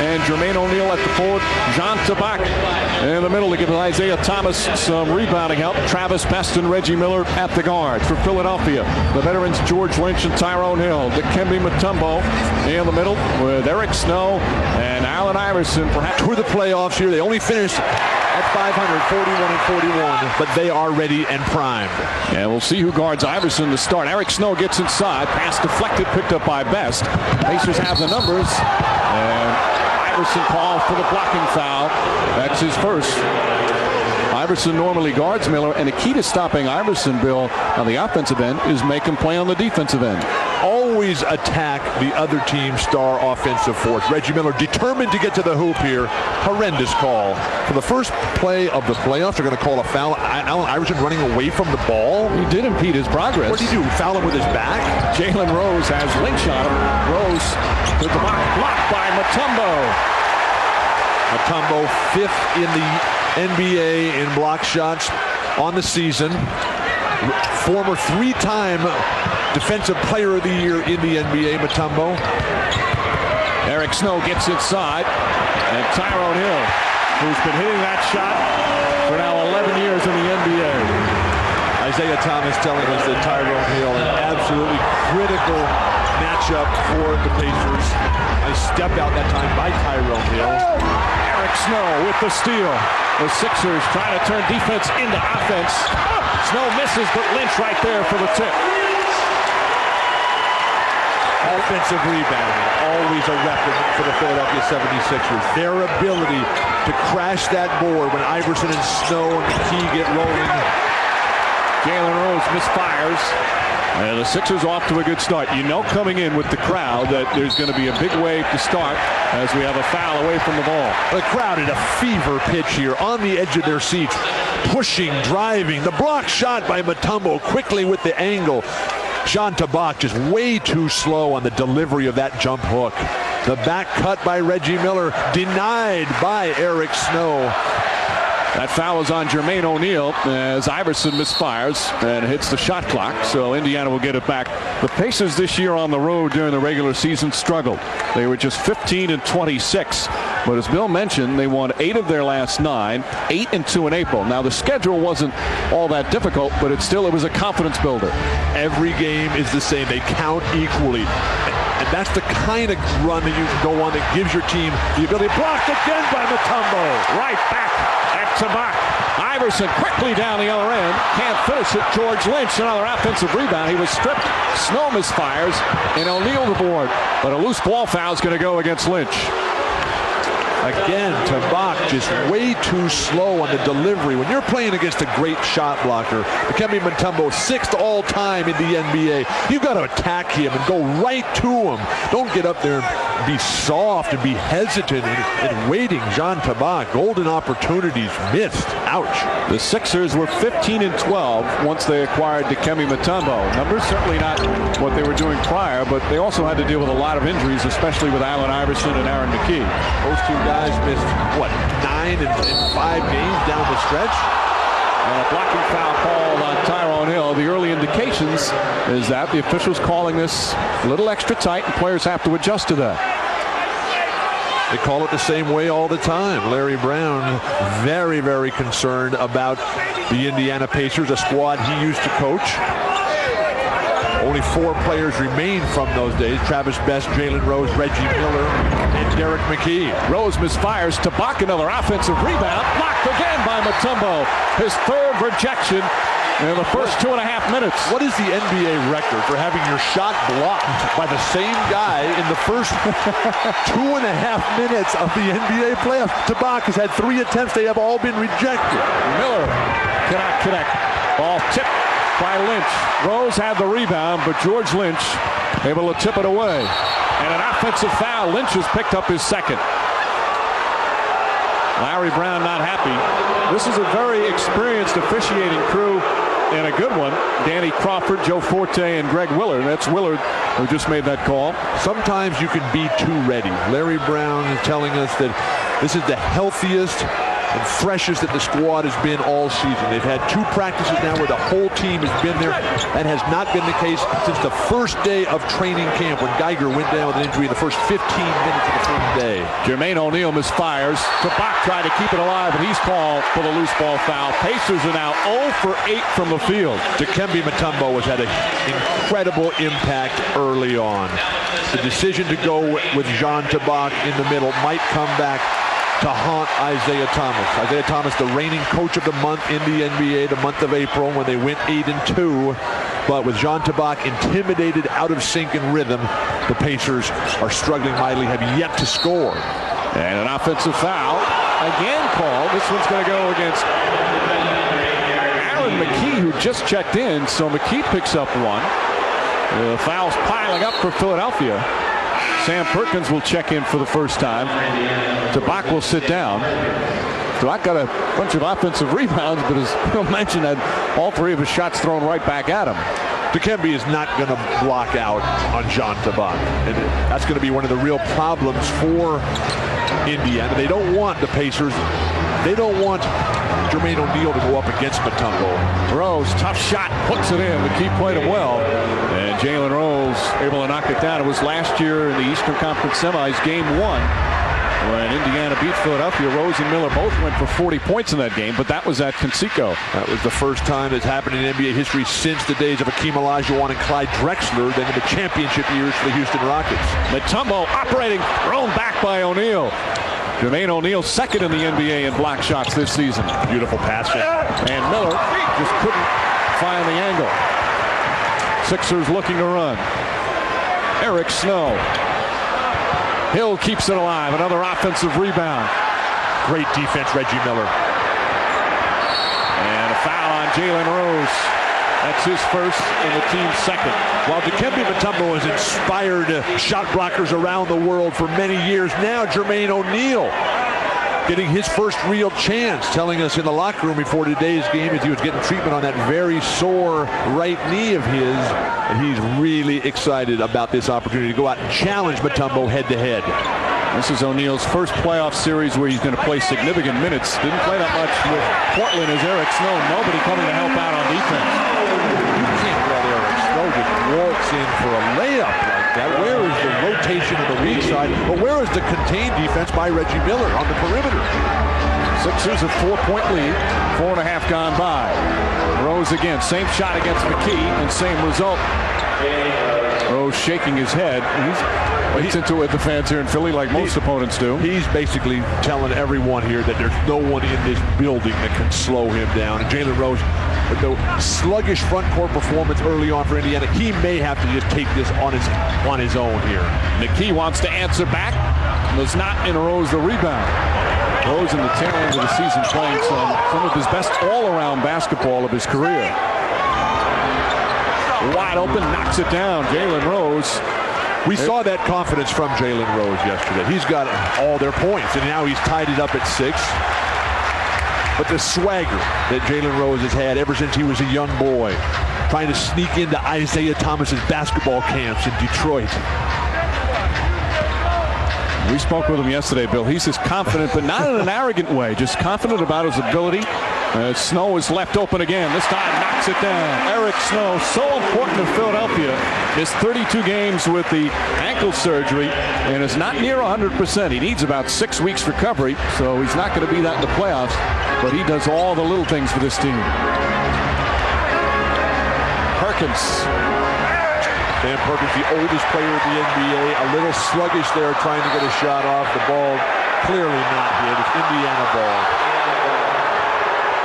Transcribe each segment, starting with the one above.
and Jermaine O'Neal at the forward. Jean Tabak in the middle to give Isaiah Thomas some rebounding help. Travis Best and Reggie Miller at the guard for Philadelphia. The veterans George Lynch and Tyrone Hill. Dikembe Mutombo in the middle with Eric Snow and Allen Iverson. Perhaps to the playoffs here. They only finished at 541-41, but they are ready and primed. And we'll see who guards Iverson to start. Eric Snow gets inside. Pass deflected, picked up by Best. Pacers have the numbers. And Iverson called for the blocking foul. That's his first. Iverson normally guards Miller, and the key to stopping Iverson, Bill, on the offensive end is make him play on the defensive end. Always attack the other team's star offensive force. Reggie Miller determined to get to the hoop here. Horrendous call. For the first play of the playoffs, they're going to call a foul. Allen Iverson running away from the ball. He did impede his progress. What did he do? Foul him with his back? Jalen Rose has Lynch on him. Rose to the block by Mutombo. Mutombo, 5th in the NBA in block shots on the season. Former 3-time Defensive Player of the Year in the NBA, Mutombo. Eric Snow gets inside, and Tyrone Hill, who's been hitting that shot for now 11 years in the NBA. Isaiah Thomas telling us that Tyrone Hill, an absolutely critical matchup for the Pacers. A step out that time by Tyrone Hill. Eric Snow with the steal. The Sixers trying to turn defense into offense. Snow misses, but Lynch right there for the tip. Offensive rebounding, always a weapon for the Philadelphia 76ers. Their ability to crash that board when Iverson and Snow and McKie get rolling. Jalen Rose misfires. And the Sixers off to a good start. You know coming in with the crowd that there's going to be a big wave to start as we have a foul away from the ball. The crowd at a fever pitch here on the edge of their seats. Pushing, driving. The block shot by Mutombo quickly with the angle. Jean Tabak just way too slow on the delivery of that jump hook. The back cut by Reggie Miller denied by Eric Snow. That foul is on Jermaine O'Neal as Iverson misfires and hits the shot clock, so Indiana will get it back. The Pacers this year on the road during the regular season struggled. They were just 15-26, but as Bill mentioned, they won 8 of their last 9, 8-2 in April. Now the schedule wasn't all that difficult, but it was a confidence builder. Every game is the same. They count equally. And that's the kind of run that you can go on that gives your team the ability. Blocked again by Mutombo. Right back at Tabak. Iverson quickly down the other end. Can't finish it. George Lynch, another offensive rebound. He was stripped. Snow misfires. And O'Neal the board. But a loose ball foul is going to go against Lynch. Again, Tabak just way too slow on the delivery. When you're playing against a great shot blocker, Dikembe Mutombo, 6th all-time in the NBA, you've got to attack him and go right to him. Don't get up there and be soft and be hesitant and waiting. Jean Tabak, golden opportunities missed. Ouch. The Sixers were 15-12 once they acquired Dikembe Mutombo. Numbers certainly not what they were doing prior, but they also had to deal with a lot of injuries, especially with Allen Iverson and Aaron McKie. Those two guys missed, what, 9 and 5 games down the stretch? And a blocking foul called on Tyrone Hill. The early indications is that the officials calling this a little extra tight, and players have to adjust to that. They call it the same way all the time. Larry Brown, very, very concerned about the Indiana Pacers, a squad he used to coach. Only 4 players remain from those days. Travis Best, Jalen Rose, Reggie Miller, and Derek McKie. Rose misfires. Tabak, another offensive rebound. Blocked again by Mutombo. His 3rd rejection in the first 2.5 minutes. What is the NBA record for having your shot blocked by the same guy in the first 2.5 minutes of the NBA playoffs? Tabak has had 3 attempts. They have all been rejected. Miller cannot connect. Ball tipped by Lynch. Rose had the rebound, but George Lynch able to tip it away. And an offensive foul. Lynch has picked up his 2nd. Larry Brown not happy. This is a very experienced officiating crew and a good one. Danny Crawford, Joe Forte, and Greg Willard. That's Willard who just made that call. Sometimes you can be too ready. Larry Brown is telling us that this is the healthiest and freshest that the squad has been all season. They've had 2 practices now where the whole team has been there. That has not been the case since the first day of training camp when Geiger went down with an injury in the first 15 minutes of the first day. Jermaine O'Neal misfires. Tabak tried to keep it alive, and he's called for the loose ball foul. Pacers are now 0 for 8 from the field. Dikembe Mutombo has had an incredible impact early on. The decision to go with Jean Tabak in the middle might come back to haunt Isaiah Thomas. Isaiah Thomas, the reigning coach of the month in the NBA, the month of April when they went 8-2. But with Jean Tabak intimidated, out of sync and rhythm, the Pacers are struggling mightily, have yet to score. And an offensive foul again called. This one's going to go against McKie, who just checked in, so McKie picks up one. The foul's piling up for Philadelphia. Sam Perkins will check in for the first time. Tabak will sit down. Tabak got a bunch of offensive rebounds, but as Bill mentioned, had all 3 of his shots thrown right back at him. Dikembe is not going to block out on Jean Tabak, and that's going to be one of the real problems for Indiana. They don't want the Pacers. They don't want Jermaine O'Neal to go up against Mutombo. Rose, tough shot, hooks it in. McKie played it well. And Jalen Rose able to knock it down. It was last year in the Eastern Conference Semis, Game 1, when Indiana beat Philadelphia. Rose and Miller both went for 40 points in that game, but that was at Conseco. That was the first time that's happened in NBA history since the days of Akeem Olajuwon and Clyde Drexler, then in the championship years for the Houston Rockets. Mutombo operating, thrown back by O'Neal. Jermaine O'Neal second in the NBA in block shots this season. Beautiful pass. And Miller just couldn't find the angle. Sixers looking to run. Eric Snow. Hill keeps it alive. Another offensive rebound. Great defense, Reggie Miller. And a foul on Jalen Rose. That's his first and the team's second. While Dikembe Mutombo has inspired shot blockers around the world for many years, now Jermaine O'Neal getting his first real chance, telling us in the locker room before today's game as he was getting treatment on that very sore right knee of his, and he's really excited about this opportunity to go out and challenge Mutombo head-to-head. This is O'Neal's first playoff series where he's going to play significant minutes. Didn't play that much with Portland as Eric Snow. Nobody coming to help out on defense. You can't let Eric Snow just waltz in for a layup like that. Where is the rotation on the weak side? But where is the contained defense by Reggie Miller on the perimeter? Sixers a 4-point lead. 4.5 gone by. Rose again. Same shot against McKie and same result. Rose shaking his head. He's into it with the fans here in Philly like most opponents do. He's basically telling everyone here that there's no one in this building that can slow him down. And Jalen Rose, with the sluggish front court performance early on for Indiana, he may have to just take this on his own here. McKie wants to answer back. Does not in Rose the rebound. Rose in the tail end of the season playing some of his best all-around basketball of his career. Wide open, knocks it down. Jalen Rose. We saw that confidence from Jalen Rose yesterday. He's got all their points, and now he's tied it up at 6. But the swagger that Jalen Rose has had ever since he was a young boy, trying to sneak into Isaiah Thomas's basketball camps in Detroit. We spoke with him yesterday, Bill. He's just confident, but not in an arrogant way. Just confident about his ability. Snow is left open again. This time knocks it down. Eric Snow, so important to Philadelphia. Missed 32 games with the ankle surgery and is not near 100%. He needs about 6 weeks recovery, so he's not going to be that in the playoffs. But he does all the little things for this team. Perkins. Sam Perkins, the oldest player in the NBA, a little sluggish there trying to get a shot off. The ball clearly not hit. It's Indiana ball.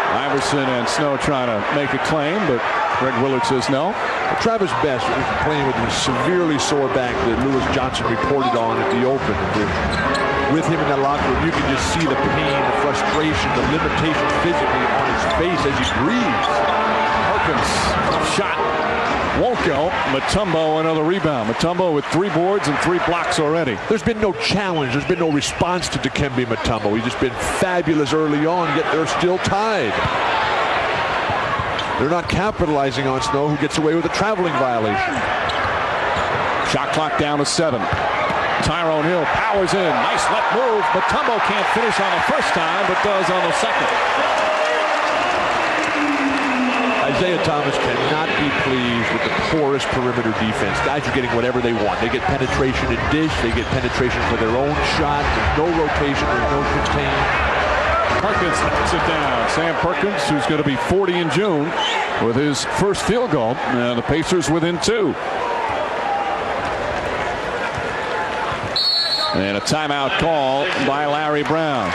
Iverson and Snow trying to make a claim, but Greg Willard says no. Travis Best was playing with a severely sore back that Lewis Johnson reported on at the Open. With him in that locker room, you can just see the pain, the frustration, the limitation physically on his face as he breathes. Perkins, shot. Won't go. Mutombo another rebound. Mutombo with 3 boards and 3 blocks already. There's been no challenge. There's been no response to Dikembe Mutombo. He's just been fabulous early on, yet they're still tied. They're not capitalizing on Snow, who gets away with a traveling violation. Shot clock down to 7. Tyrone Hill powers in. Nice left move. Mutombo can't finish on the first time, but does on the second. Isaiah Thomas cannot be pleased with the porous perimeter defense. Guys are getting whatever they want. They get penetration and dish. They get penetration for their own shot. There's no rotation. There's no contain. Perkins knocks it down. Sam Perkins, who's going to be 40 in June with his first field goal. The Pacers within 2. And a timeout call by Larry Brown.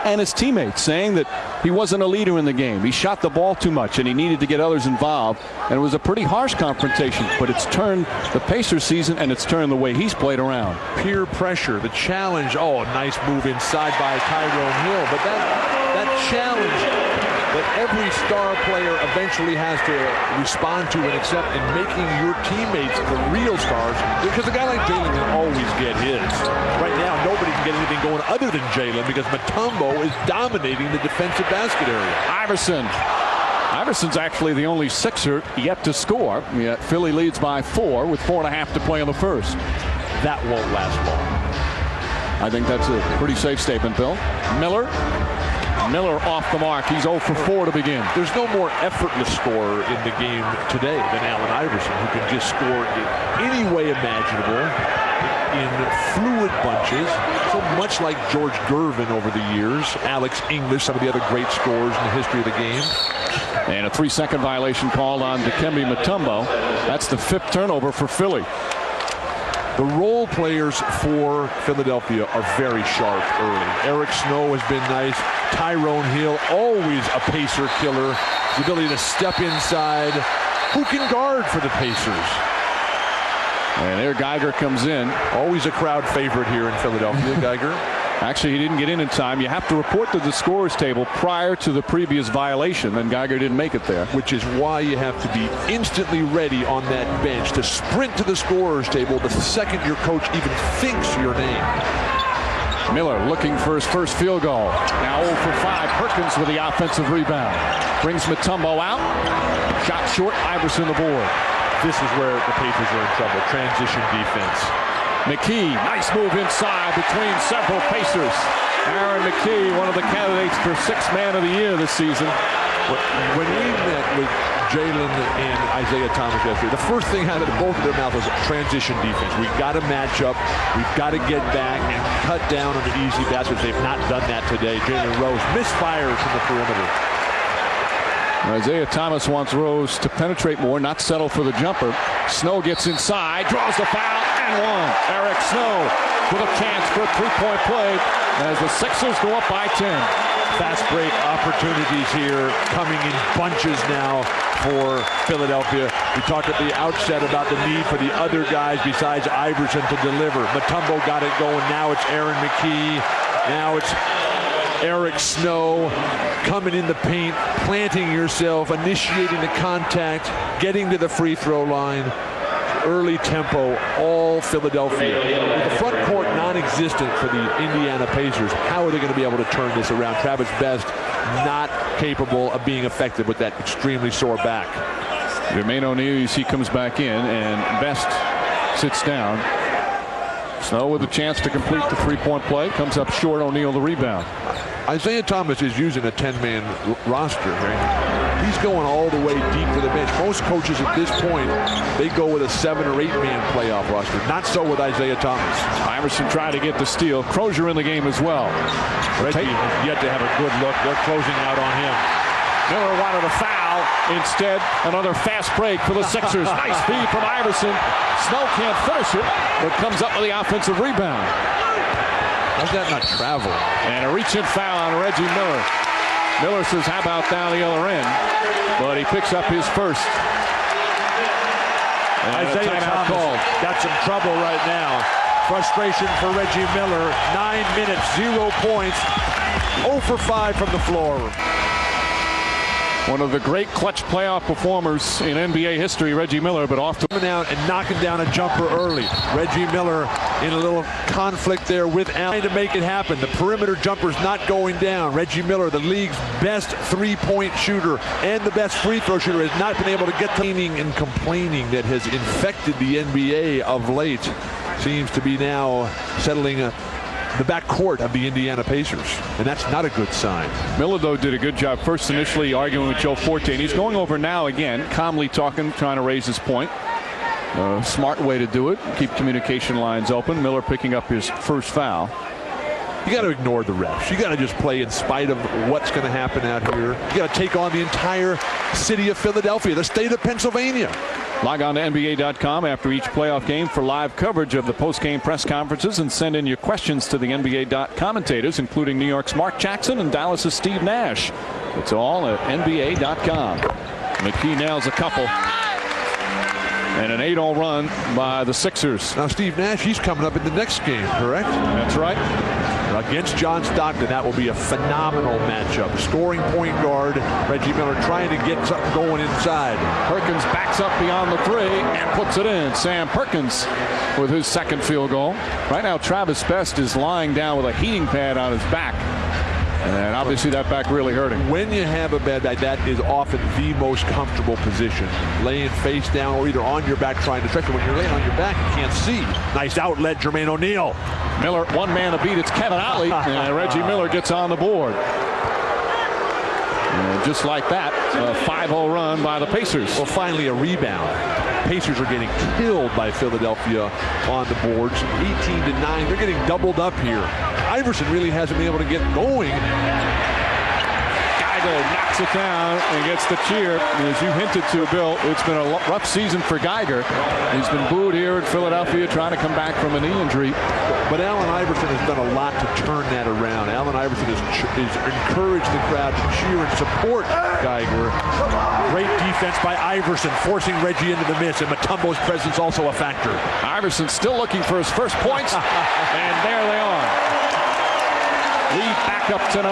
And his teammates saying that he wasn't a leader in the game. He shot the ball too much and he needed to get others involved. And it was a pretty harsh confrontation, but it's turned the Pacers season and it's turned the way he's played around. Peer pressure, the challenge. Oh, nice move inside by Tyrone Hill. But that challenge that every star player eventually has to respond to and accept in making your teammates the real stars, because a guy like Jalen can always get his. Right now, nobody can get anything going other than Jalen because Mutombo is dominating the defensive basket area. Iverson's actually the only Sixer yet to score. Yet Philly leads by 4 with 4.5 to play in the first. That won't last long. I think that's a pretty safe statement, Bill. Miller off the mark. He's 0 for 4 to begin. There's no more effortless scorer in the game today than Allen Iverson, who can just score in any way imaginable, in fluid bunches, so much like George Gervin over the years, Alex English, some of the other great scorers in the history of the game. And a 3-second violation called on Dikembe Mutombo. That's the 5th turnover for Philly. The role players for Philadelphia are very sharp early. Eric Snow has been nice. Tyrone Hill, always a Pacer killer. The ability to step inside. Who can guard for the Pacers? And there Geiger comes in. Always a crowd favorite here in Philadelphia, Geiger. Actually, he didn't get in time. You have to report to the scorer's table prior to the previous violation, and Geiger didn't make it there. Which is why you have to be instantly ready on that bench to sprint to the scorer's table the second your coach even thinks your name. Miller looking for his first field goal. Now 0 for 5. Perkins with the offensive rebound. Brings Mutombo out. Shot short. Iverson the board. This is where the Pacers are in trouble. Transition defense. McKie, nice move inside between several Pacers. Aaron McKie, one of the candidates for 6th man of the year this season. When we met with Jalen and Isaiah Thomas yesterday, the first thing out of both of their mouths was transition defense. We've got to match up. We've got to get back and cut down on the easy baskets. They've not done that today. Jalen Rose misfires from the perimeter. Isaiah Thomas wants Rose to penetrate more, not settle for the jumper. Snow gets inside, draws the foul, and one. Eric Snow with a chance for a 3-point play as the Sixers go up by 10. Fast break opportunities here coming in bunches now for Philadelphia. We talked at the outset about the need for the other guys besides Iverson to deliver. Mutombo got it going. Now it's Aaron McKie. Now it's Eric Snow coming in the paint, planting yourself, initiating the contact, getting to the free throw line. Early tempo, all Philadelphia. With the front court non-existent for the Indiana Pacers, how are they going to be able to turn this around? Travis Best not capable of being effective with that extremely sore back. Jermaine O'Neal, he comes back in, and Best sits down. Snow with a chance to complete the 3-point play. Comes up short. O'Neal the rebound. Isaiah Thomas is using a 10-man roster. Right? He's going all the way deep to the bench. Most coaches at this point, they go with a 7- or 8-man playoff roster. Not so with Isaiah Thomas. Iverson tried to get the steal. Crozier in the game as well. Reggie yet to have a good look. They're closing out on him. Miller wanted a foul. Instead, another fast break for the Sixers. Nice feed from Iverson. Snow can't finish it, but comes up with the offensive rebound. How's that not travel? And a reach-in foul on Reggie Miller. Miller says, how about down the other end? But he picks up his first. And Isaiah Thomas got some trouble right now. Frustration for Reggie Miller. 9 minutes, 0 points. 0 for 5 from the floor. One of the great clutch playoff performers in NBA history, Reggie Miller, but off to coming out and knocking down a jumper early. Reggie Miller in a little conflict there with Allen to make it happen. The perimeter jumper's not going down. Reggie Miller, the league's best 3-point shooter and the best free throw shooter, has not been able to get the and complaining that has infected the NBA of late. seems to be now settling the backcourt of the Indiana Pacers, and that's not a good sign. Miller, though, did a good job first initially arguing with Joe Forte, and he's going over now again, calmly talking, trying to raise his point. Smart way to do it. Keep communication lines open. Miller picking up his first foul. You got to ignore the refs. You got to just play in spite of what's going to happen out here. You got to take on the entire city of Philadelphia, the state of Pennsylvania. Log on to NBA.com after each playoff game for live coverage of the post-game press conferences and send in your questions to the NBA commentators, including New York's Mark Jackson and Dallas's Steve Nash. It's all at NBA.com. McKie nails a couple. And an 8-0 run by the Sixers. Now, Steve Nash, he's coming up in the next game, correct? That's right. Against John Stockton, that will be a phenomenal matchup. Scoring point guard, Reggie Miller trying to get something going inside. Perkins backs up beyond the three and puts it in. Sam Perkins with his second field goal. Right now, Travis Best is lying down with a heating pad on his back. And obviously that back really hurting. When you have a bad back, that is often the most comfortable position. Laying face down or either on your back trying to stretch it. When you're laying on your back, you can't see. Nice outlet, Jermaine O'Neal. Miller, one man to beat. It's Kevin Ollie. And Reggie Miller gets on the board. And just like that, a 5-0 run by the Pacers. Well, finally a rebound. Pacers are getting killed by Philadelphia on the boards. 18-9. They're getting doubled up here. Iverson really hasn't been able to get going. Geiger knocks it down and gets the cheer. And as you hinted to, Bill, it's been a rough season for Geiger. He's been booed here in Philadelphia trying to come back from a knee injury. But Allen Iverson has done a lot to turn that around. Allen Iverson has encouraged the crowd to cheer and support Geiger. Great defense by Iverson, forcing Reggie into the miss, and Mutombo's presence also a factor. Iverson still looking for his first points, and there they are. Lead back up to 9.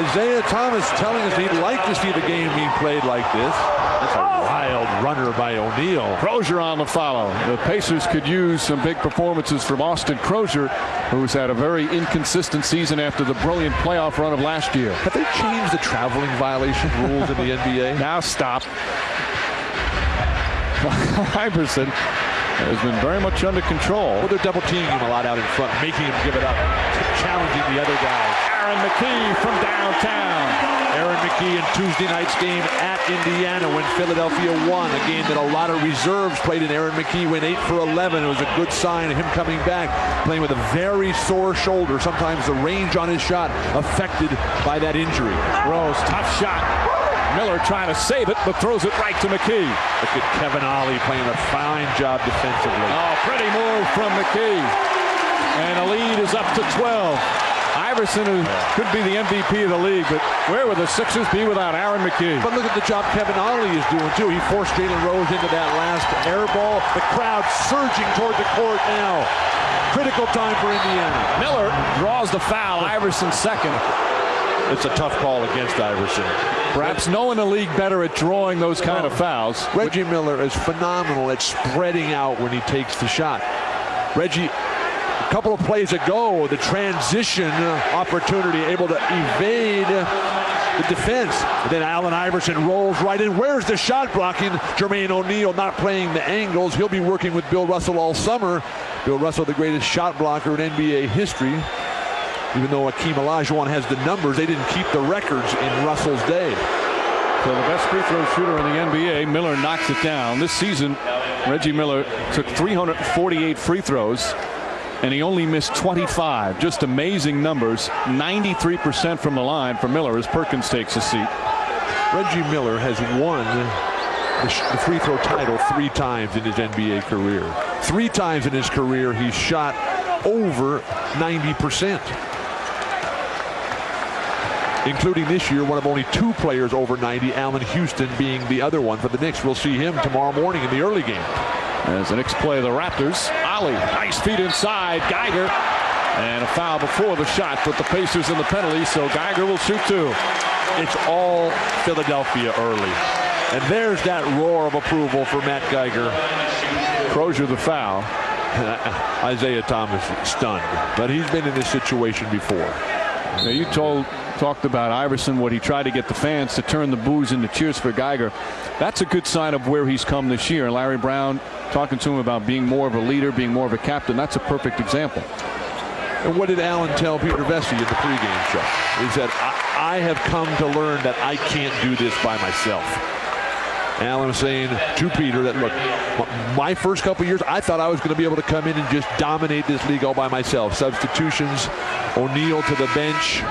Isaiah Thomas telling us he'd like to see the game being played like this. That's a wild runner by O'Neal. Crozier on the follow. The Pacers could use some big performances from Austin Crozier, who's had a very inconsistent season after the brilliant playoff run of last year. Have they changed the traveling violation rules in the NBA? Now stop. Iverson has been very much under control. Well, they're double teaming him a lot out in front, making him give it up, challenging the other guy. Aaron McKie from downtown. Aaron McKie in Tuesday night's game at Indiana when Philadelphia won. A game that a lot of reserves played in. Aaron McKie went 8 for 11. It was a good sign of him coming back, playing with a very sore shoulder. Sometimes the range on his shot affected by that injury. Rose, tough shot. Miller trying to save it, but throws it right to McKie. Look at Kevin Ollie playing a fine job defensively. Oh, pretty move from McKie. And the lead is up to 12. Iverson could be the MVP of the league, but where would the Sixers be without Aaron McKie? But look at the job Kevin Ollie is doing, too. He forced Jalen Rose into that last air ball. The crowd surging toward the court now. Critical time for Indiana. Miller draws the foul. Iverson second. It's a tough call against Iverson. Perhaps no one in the league better at drawing those kind of fouls. Reggie Miller is phenomenal at spreading out when he takes the shot. Reggie, a couple of plays ago, the transition opportunity, able to evade the defense. And then Allen Iverson rolls right in. Where's the shot blocking? Jermaine O'Neal not playing the angles. He'll be working with Bill Russell all summer. Bill Russell, the greatest shot blocker in NBA history. Even though Hakeem Olajuwon has the numbers, they didn't keep the records in Russell's day. So the best free throw shooter in the NBA, Miller knocks it down. This season, Reggie Miller took 348 free throws, and he only missed 25. Just amazing numbers. 93% from the line for Miller as Perkins takes a seat. Reggie Miller has won the free throw title 3 times in his NBA career. 3 times in his career, he's shot over 90%. Including this year, one of only 2 players over 90, Allen Houston being the other one for the Knicks. We'll see him tomorrow morning in the early game. As the Knicks play the Raptors, Ollie, nice feet inside, Geiger, and a foul before the shot put the Pacers in the penalty, so Geiger will shoot 2. It's all Philadelphia early. And there's that roar of approval for Matt Geiger. Crozier the foul. Isaiah Thomas stunned, but he's been in this situation before. Now you talked about Iverson, what he tried to get the fans to turn the boos into cheers for Geiger. That's a good sign of where he's come this year. And Larry Brown talking to him about being more of a leader, being more of a captain. That's a perfect example. And what did Allen tell Peter Vesey in the pregame show? He said, I have come to learn that I can't do this by myself. Allen was saying to Peter that, look, my first couple years, I thought I was going to be able to come in and just dominate this league all by myself. Substitutions, O'Neal to the bench,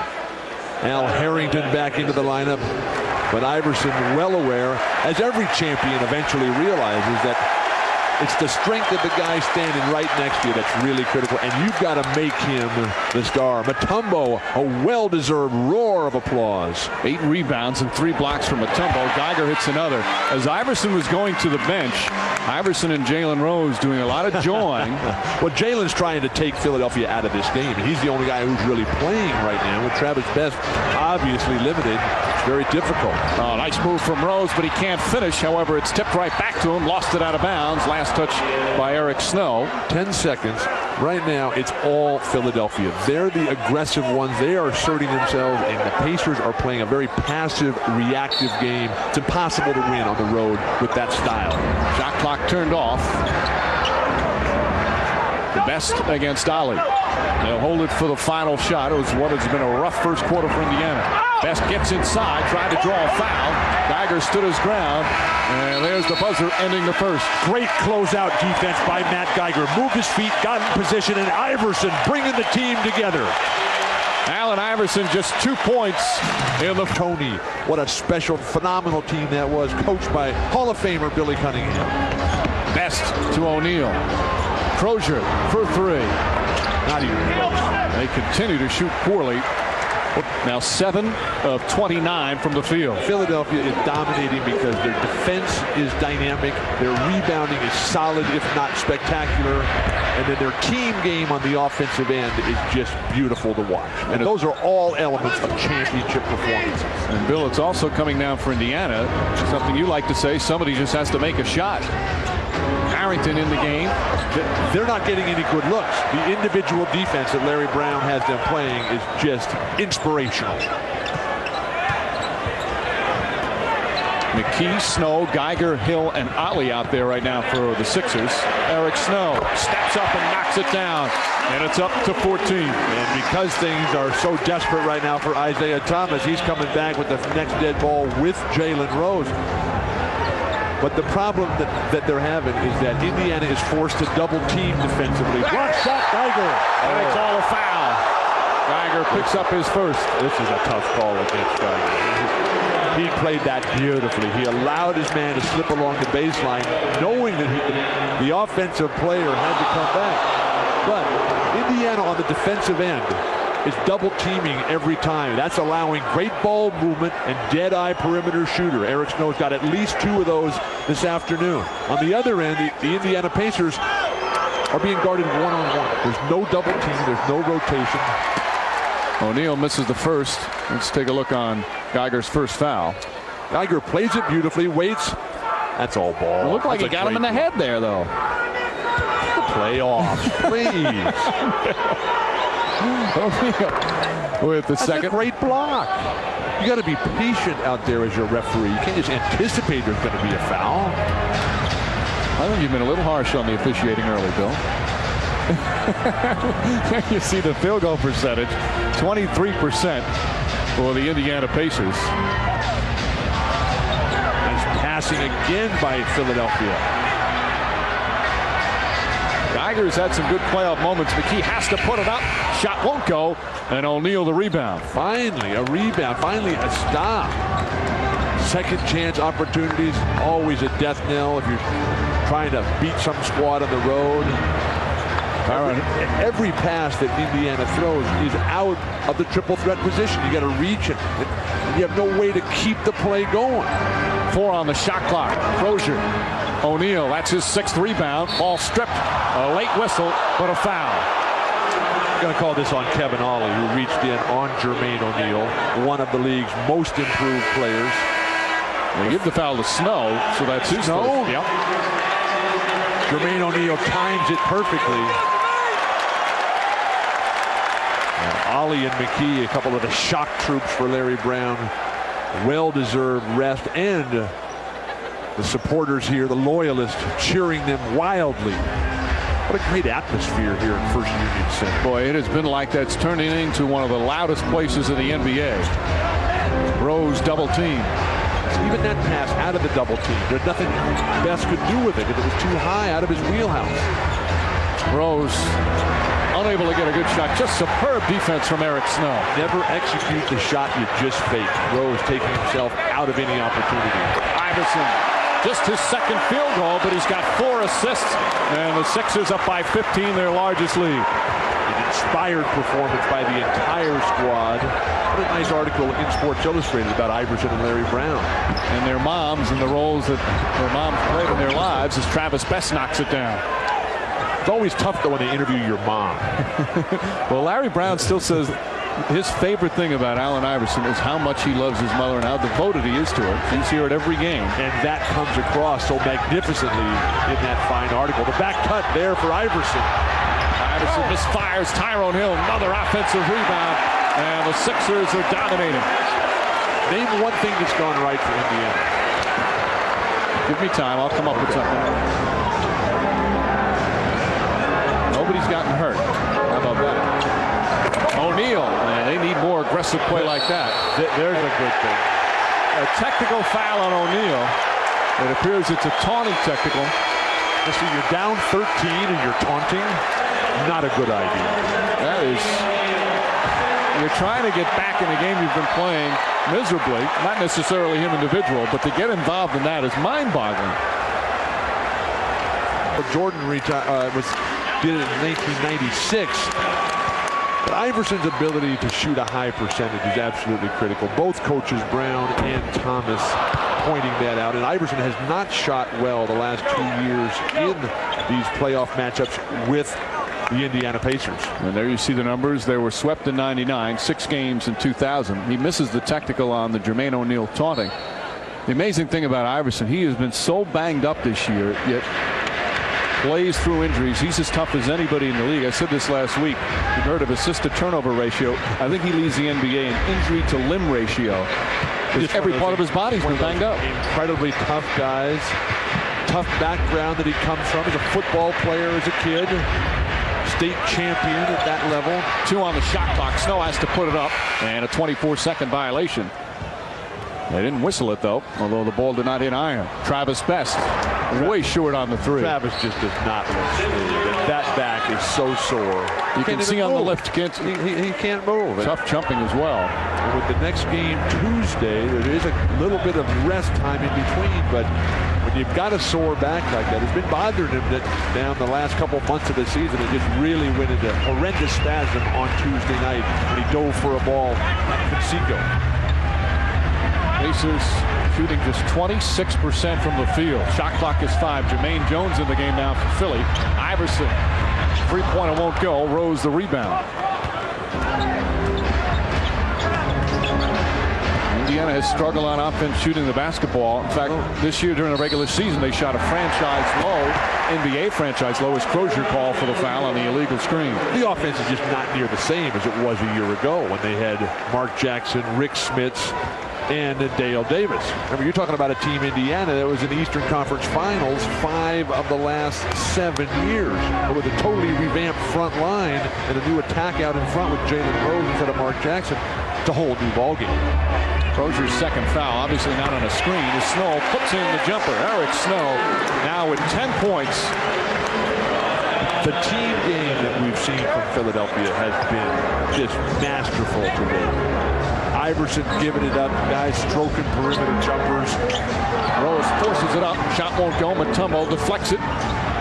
Al Harrington back into the lineup. But Iverson, well aware, as every champion eventually realizes, that it's the strength of the guy standing right next to you that's really critical, and you've got to make him the star. Mutombo, a well-deserved roar of applause. 8 rebounds and 3 blocks from Mutombo. Geiger hits another. As Iverson was going to the bench, Iverson and Jalen Rose doing a lot of jawing. Well, Jalen's trying to take Philadelphia out of this game. He's the only guy who's really playing right now, with Travis Best obviously limited. It's very difficult. Oh, nice move from Rose, but he can't finish. However, it's tipped right back to him. Lost it out of bounds. Last touch by Eric Snow. 10 seconds. Right now, it's all Philadelphia. They're the aggressive ones. They are asserting themselves, and the Pacers are playing a very passive, reactive game. It's impossible to win on the road with that style. Shot clock turned off. Best against Ali. They'll hold it for the final shot. It was what has been a rough first quarter for Indiana. Best gets inside, tried to draw a foul. Geiger stood his ground, and there's the buzzer ending the first. Great closeout defense by Matt Geiger. Moved his feet, got in position, and Iverson bringing the team together. Allen Iverson just 2 points in the Tony. What a special, phenomenal team that was, coached by Hall of Famer Billy Cunningham. Best to O'Neal. Crozier for 3. Not even close. They continue to shoot poorly. Now 7 of 29 from the field. Philadelphia is dominating because their defense is dynamic, their rebounding is solid, if not spectacular, and then their team game on the offensive end is just beautiful to watch. And those are all elements of championship performances. And Bill, it's also coming down for Indiana. Something you like to say, somebody just has to make a shot. Harrington in the game. They're not getting any good looks. The individual defense that Larry Brown has them playing is just inspirational. McKie, Snow, Geiger, Hill, and Otley out there right now for the Sixers. Eric Snow steps up and knocks it down, and it's up to 14. And because things are so desperate right now for Isaiah Thomas, he's coming back with the next dead ball with Jalen Rose. But the problem that they're having is that Indiana is forced to double team defensively. Block shot, Geiger. And they call a foul. Geiger picks up his first. This is a tough call against Geiger. He played that beautifully. He allowed his man to slip along the baseline, knowing that the offensive player had to come back. But Indiana on the defensive end is double teaming every time. That's allowing great ball movement and dead-eye perimeter shooter. Eric Snow's got at least 2 of those this afternoon. On the other end, the Indiana Pacers are being guarded one-on-one. There's no double team. There's no rotation. O'Neal misses the first. Let's take a look on Geiger's first foul. Geiger plays it beautifully, waits. That's all ball. It looked like he got him in the head there, though. Playoffs, please. With the second. That's a great block. You got to be patient out there as your referee. You can't just anticipate there's going to be a foul. I think you've been a little harsh on the officiating early, Bill. You see the field goal percentage, 23% for the Indiana Pacers. Nice passing again by Philadelphia. Geiger's had some good playoff moments. McKie has to put it up. Shot won't go. And O'Neal the rebound. Finally a rebound. Finally a stop. Second chance opportunities. Always a death knell if you're trying to beat some squad on the road. Every pass that Indiana throws is out of the triple threat position. You got to reach it. You have no way to keep the play going. 4 on the shot clock. Crozier. O'Neal, that's his 6th rebound. Ball stripped. A late whistle, but a foul. I'm going to call this on Kevin Ollie, who reached in on Jermaine O'Neal, one of the league's most improved players. They give the foul to Snow, so that's his Snow. first. Yep. Jermaine O'Neal times it perfectly. Ollie and McKie, a couple of the shock troops for Larry Brown. Well-deserved rest, and the supporters here, the loyalists, cheering them wildly. What a great atmosphere here in First Union Center. Boy, it has been like that. It's turning into one of the loudest places in the NBA. Rose double team. Even that pass out of the double team, there's nothing Best could do with it because it was too high out of his wheelhouse. Rose unable to get a good shot. Just superb defense from Eric Snow. Never execute the shot you just faked. Rose taking himself out of any opportunity. Iverson, just his second field goal, but he's got 4 assists, and the Sixers up by 15, their largest lead. An inspired performance by the entire squad. What a nice article in Sports Illustrated about Iverson and Larry Brown. And their moms and the roles that their moms played in their lives as Travis Best knocks it down. It's always tough, though, when they interview your mom. Well, Larry Brown still says his favorite thing about Allen Iverson is how much he loves his mother and how devoted he is to her. He's here at every game. And that comes across so magnificently in that fine article. The back cut there for Iverson. Iverson misfires. Tyrone Hill, another offensive rebound. And the Sixers are dominating. Name one thing that's gone right for Indiana. Give me time. I'll come up with something. Nobody's gotten hurt. How about that? O'Neal. They need more aggressive play like that. There's a good thing. A technical foul on O'Neal. It appears it's a taunting technical. So you're down 13 and you're taunting. Not a good idea. That is... You're trying to get back in a game you've been playing miserably. Not necessarily him individual, but to get involved in that is mind-boggling. Jordan did it in 1996. But Iverson's ability to shoot a high percentage is absolutely critical. Both coaches, Brown and Thomas, pointing that out. And Iverson has not shot well the last 2 years in these playoff matchups with the Indiana Pacers. And there you see the numbers. They were swept in 99, 6 games in 2000. He misses the technical on the Jermaine O'Neal taunting. The amazing thing about Iverson, he has been so banged up this year, yet plays through injuries. He's as tough as anybody in the league. I said this last week. You've heard of assist-to-turnover ratio. I think he leads the NBA in injury-to-limb ratio. Every part of his body's been banged up. Incredibly tough guys. Tough background that he comes from as a football player as a kid. State champion at that level. 2 on the shot clock. Snow has to put it up, and a 24-second violation. They didn't whistle it, though, although the ball did not hit iron. Travis Best, way short on the 3. Travis just does not look smooth. That back is so sore. You can see on the left, he can't move. Tough jumping as well. With the next game Tuesday, there is a little bit of rest time in between, but when you've got a sore back like that, it's been bothering him that down the last couple months of the season. It just really went into horrendous spasm on Tuesday night when he dove for a ball at Conseco. Pacers shooting just 26% from the field. Shot clock is 5. Jermaine Jones in the game now for Philly. Iverson, three-pointer won't go. Rose the rebound. Indiana has struggled on offense shooting the basketball. In fact, this year during the regular season, they shot a franchise low, NBA franchise low, as Crozier called for the foul on the illegal screen. The offense is just not near the same as it was a year ago when they had Mark Jackson, Rick Smits, and Dale Davis. Remember, you're talking about a team, Indiana, that was in the Eastern Conference Finals 5 of the last 7 years. But with a totally revamped front line and a new attack out in front with Jalen Rose instead of Mark Jackson, it's a whole new ballgame. Crozier's second foul, obviously not on a screen, as Snow puts in the jumper. Eric Snow now with 10 points. The team game that we've seen from Philadelphia has been just masterful today. Iverson giving it up, guys stroking perimeter jumpers. Rose forces it up, shot won't go. Mutombo deflects it.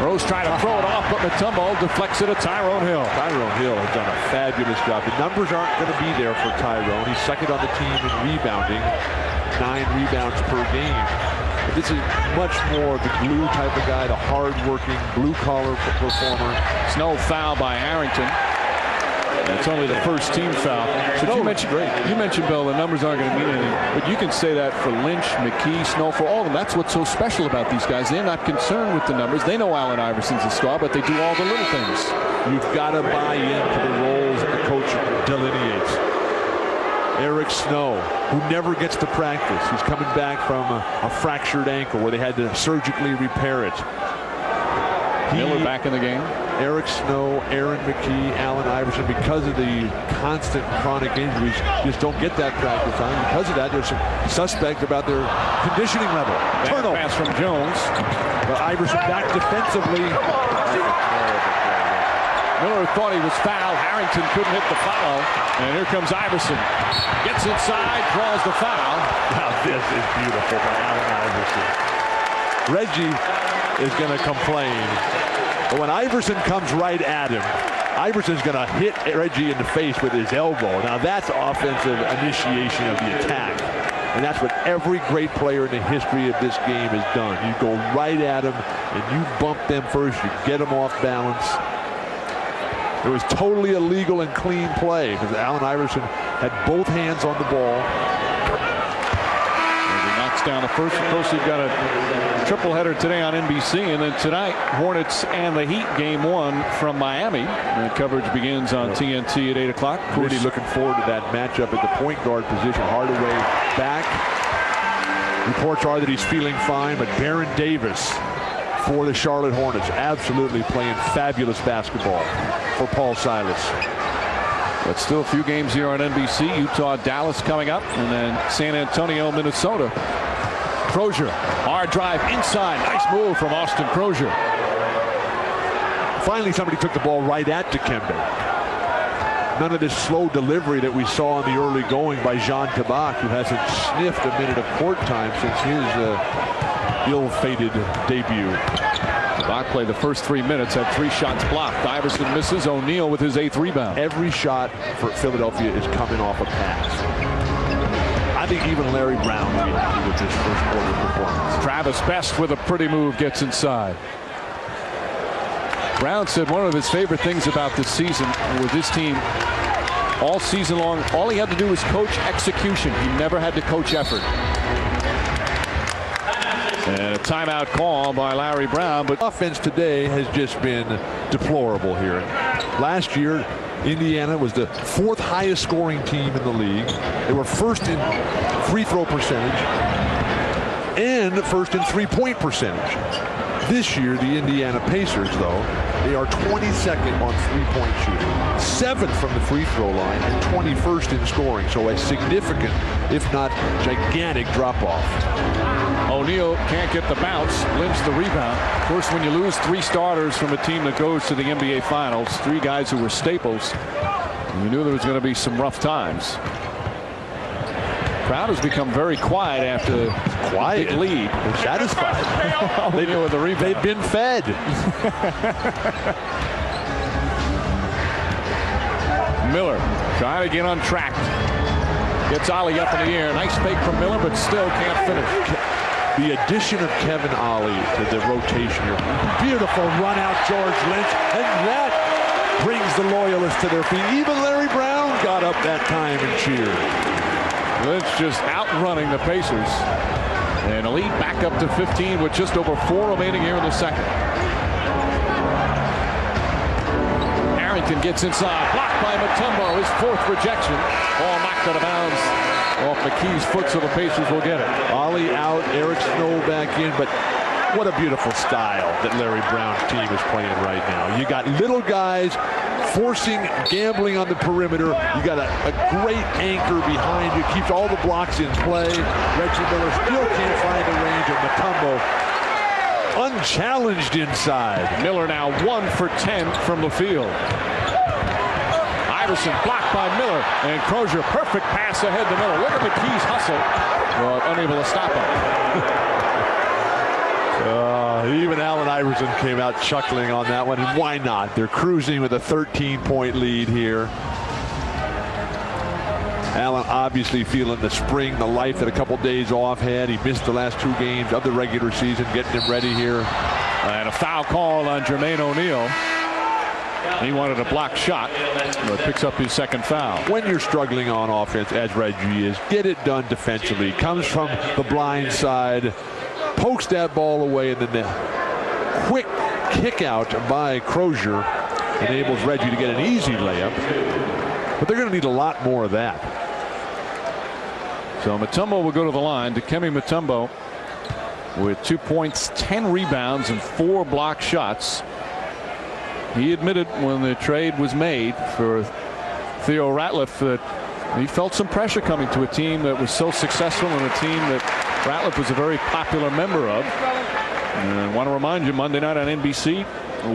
Rose trying to throw it off, but Mutombo deflects it at Tyrone Hill. Tyrone Hill has done a fabulous job. The numbers aren't going to be there for Tyrone. He's second on the team in rebounding, 9 rebounds per game. But this is much more the glue type of guy, the hard-working, blue-collar performer. Snow foul by Harrington. It's only the first team foul. So you mentioned, Bill, the numbers aren't going to mean anything. But you can say that for Lynch, McKie, Snow, for all of them. That's what's so special about these guys. They're not concerned with the numbers. They know Allen Iverson's a star, but they do all the little things. You've got to buy into the roles that the coach delineates. Eric Snow, who never gets to practice. He's coming back from a fractured ankle where they had to surgically repair it. Miller back in the game. Eric Snow, Aaron McKie, Allen Iverson, because of the constant chronic injuries, just don't get that practice time. Because of that, there's some suspect about their conditioning level. Turnover pass from Jones. But Iverson back defensively. Miller thought he was fouled. Harrington couldn't hit the foul. And here comes Iverson. Gets inside, draws the foul. Now this is beautiful by Allen Iverson. Reggie is going to complain. But when Iverson comes right at him, Iverson's going to hit Reggie in the face with his elbow. Now that's offensive initiation of the attack. And that's what every great player in the history of this game has done. You go right at them and you bump them first. You get them off balance. It was totally a legal and clean play because Allen Iverson had both hands on the ball. And he knocks down the first. Of course, you've got a triple header today on NBC, and then tonight, Hornets and the Heat, game 1 from Miami. And coverage begins on TNT at 8 o'clock. Really looking forward to that matchup at the point guard position. Hardaway back. Reports are that he's feeling fine, but Baron Davis for the Charlotte Hornets, absolutely playing fabulous basketball for Paul Silas. But still a few games here on NBC. Utah, Dallas coming up, and then San Antonio, Minnesota. Crozier, hard drive inside. Nice move from Austin Crozier. Finally, somebody took the ball right at Dikembe. None of this slow delivery that we saw in the early going by Jean Tabak, who hasn't sniffed a minute of court time since his ill-fated debut. Tabak played the first 3 minutes, had 3 shots blocked. Iverson misses. O'Neal with his 8th rebound. Every shot for Philadelphia is coming off a pass. I think even Larry Brown will be happy with this first quarter performance. Travis Best with a pretty move gets inside. Brown said one of his favorite things about this season with his team all season long, all he had to do was coach execution. He never had to coach effort. And a timeout call by Larry Brown. But offense today has just been deplorable here. Last year, Indiana was the 4th highest scoring team in the league. They were 1st in free throw percentage and 1st in 3-point percentage. This year, the Indiana Pacers, though, they are 22nd on 3-point shooting, 7th from the free throw line, and 21st in scoring. So a significant, if not gigantic, drop-off. O'Neal can't get the bounce. Lynch the rebound. Of course, when you lose 3 starters from a team that goes to the NBA Finals, 3 guys who were staples, you knew there was going to be some rough times. Crowd has become very quiet after a big lead. They're satisfied. They've been fed. Miller trying to get on track. Gets Ollie up in the air. Nice fake from Miller, but still can't finish. The addition of Kevin Ollie to the rotation here. Beautiful run out, George Lynch, and that brings the loyalists to their feet. Even Larry Brown got up that time and cheered. Lynch just outrunning the Pacers. And a lead back up to 15 with just over 4 remaining here in the second. Harrington gets inside. Blocked by Mutombo. His 4th rejection. Ball knocked out of bounds off McKie's foot, so the Pacers will get it. Ollie out. Eric Snow back in. But what a beautiful style that Larry Brown's team is playing right now. You got little guys forcing gambling on the perimeter. You got a great anchor behind you. Keeps all the blocks in play. Reggie Miller still can't find the range of Mutombo. Unchallenged inside. Miller now 1 for 10 from the field. Iverson blocked by Miller. And Crozier, perfect pass ahead to Miller. Look at McKie's hustle. But unable to stop him. Even Allen Iverson came out chuckling on that one, and why not? They're cruising with a 13-point lead here. Allen obviously feeling the spring, the life that a couple days off had. He missed the last 2 games of the regular season, getting him ready here. And a foul call on Jermaine O'Neal. He wanted a block shot, but picks up his 2nd foul. When you're struggling on offense, as Reggie is, get it done defensively. Comes from the blind side, pokes that ball away, and then the quick kick out by Crozier enables Reggie to get an easy layup. But they're going to need a lot more of that. So Mutombo will go to the line. Dikembe Mutombo with 2 points, 10 rebounds, and 4 block shots. He admitted when the trade was made for Theo Ratliff that he felt some pressure coming to a team that was so successful and a team that Ratliff was a very popular member of. And I want to remind you, Monday night on NBC,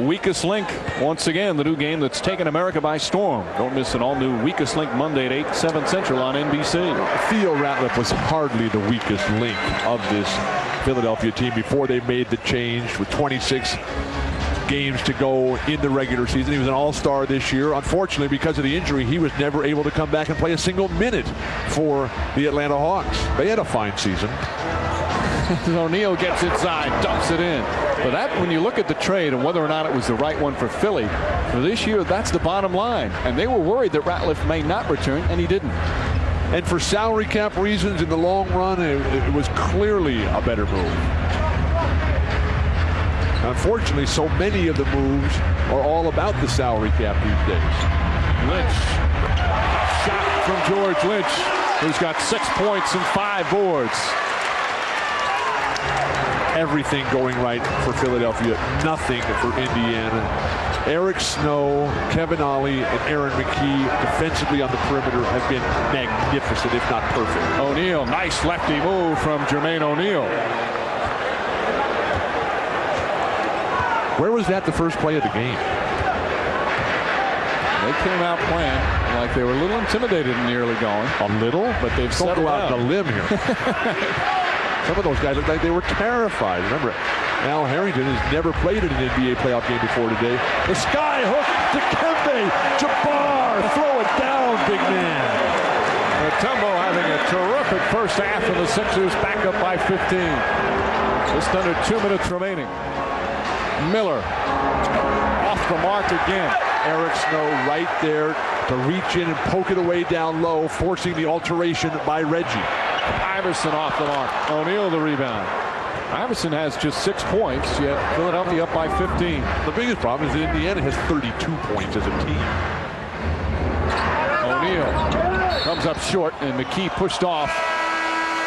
Weakest Link, once again, the new game that's taken America by storm. Don't miss an all-new Weakest Link Monday at 8, 7 Central on NBC. Theo Ratliff was hardly the weakest link of this Philadelphia team before they made the change with 26 games to go in the regular season. He was an all-star this year. Unfortunately, because of the injury, he was never able to come back and play a single minute for the Atlanta Hawks. They had a fine season. O'Neal gets inside, dumps it in. But that, when you look at the trade and whether or not it was the right one for Philly, for this year, that's the bottom line. And they were worried that Ratliff may not return, and he didn't. And for salary cap reasons, in the long run, it was clearly a better move. Unfortunately, so many of the moves are all about the salary cap these days. Lynch. Shot from George Lynch, who's got 6 points and 5 boards. Everything going right for Philadelphia, nothing for Indiana. Eric Snow, Kevin Ollie, and Aaron McKie defensively on the perimeter have been magnificent, if not perfect. O'Neal, nice lefty move from Jermaine O'Neal. Where was that the first play of the game? They came out playing like they were a little intimidated in the early going. A little? But they've Don't settled go out on a limb here. Some of those guys looked like they were terrified. Remember, Al Harrington has never played in an NBA playoff game before today. The sky hook to Dikembe. Jabbar, throw it down, big man. Mutombo having a terrific first half, and the Sixers back up by 15. Just under 2 minutes remaining. Miller off the mark again. Eric Snow right there to reach in and poke it away down low, forcing the alteration by Reggie. Iverson off the mark. O'Neal the rebound. Iverson has just 6 points, yet Philadelphia up by 15. The biggest problem is that Indiana has 32 points as a team. O'Neal comes up short, and McKie pushed off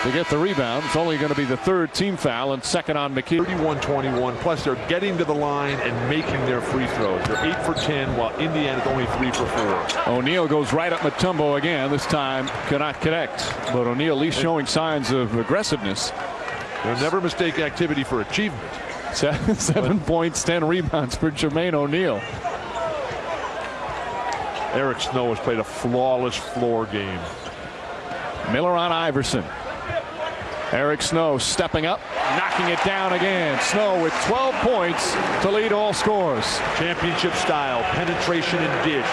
to get the rebound. It's only going to be the 3rd team foul and 2nd on McKie. 31-21, plus they're getting to the line and making their free throws. They're 8 for 10, while Indiana's only 3 for 4. O'Neal goes right at Mutombo again. This time cannot connect, but O'Neal at least showing signs of aggressiveness. They'll never mistake activity for achievement. 7 points, 10 rebounds for Jermaine O'Neal. Eric Snow has played a flawless floor game. Miller on Iverson. Eric Snow stepping up, knocking it down again. Snow with 12 points to lead all scorers. Championship style, penetration and dish.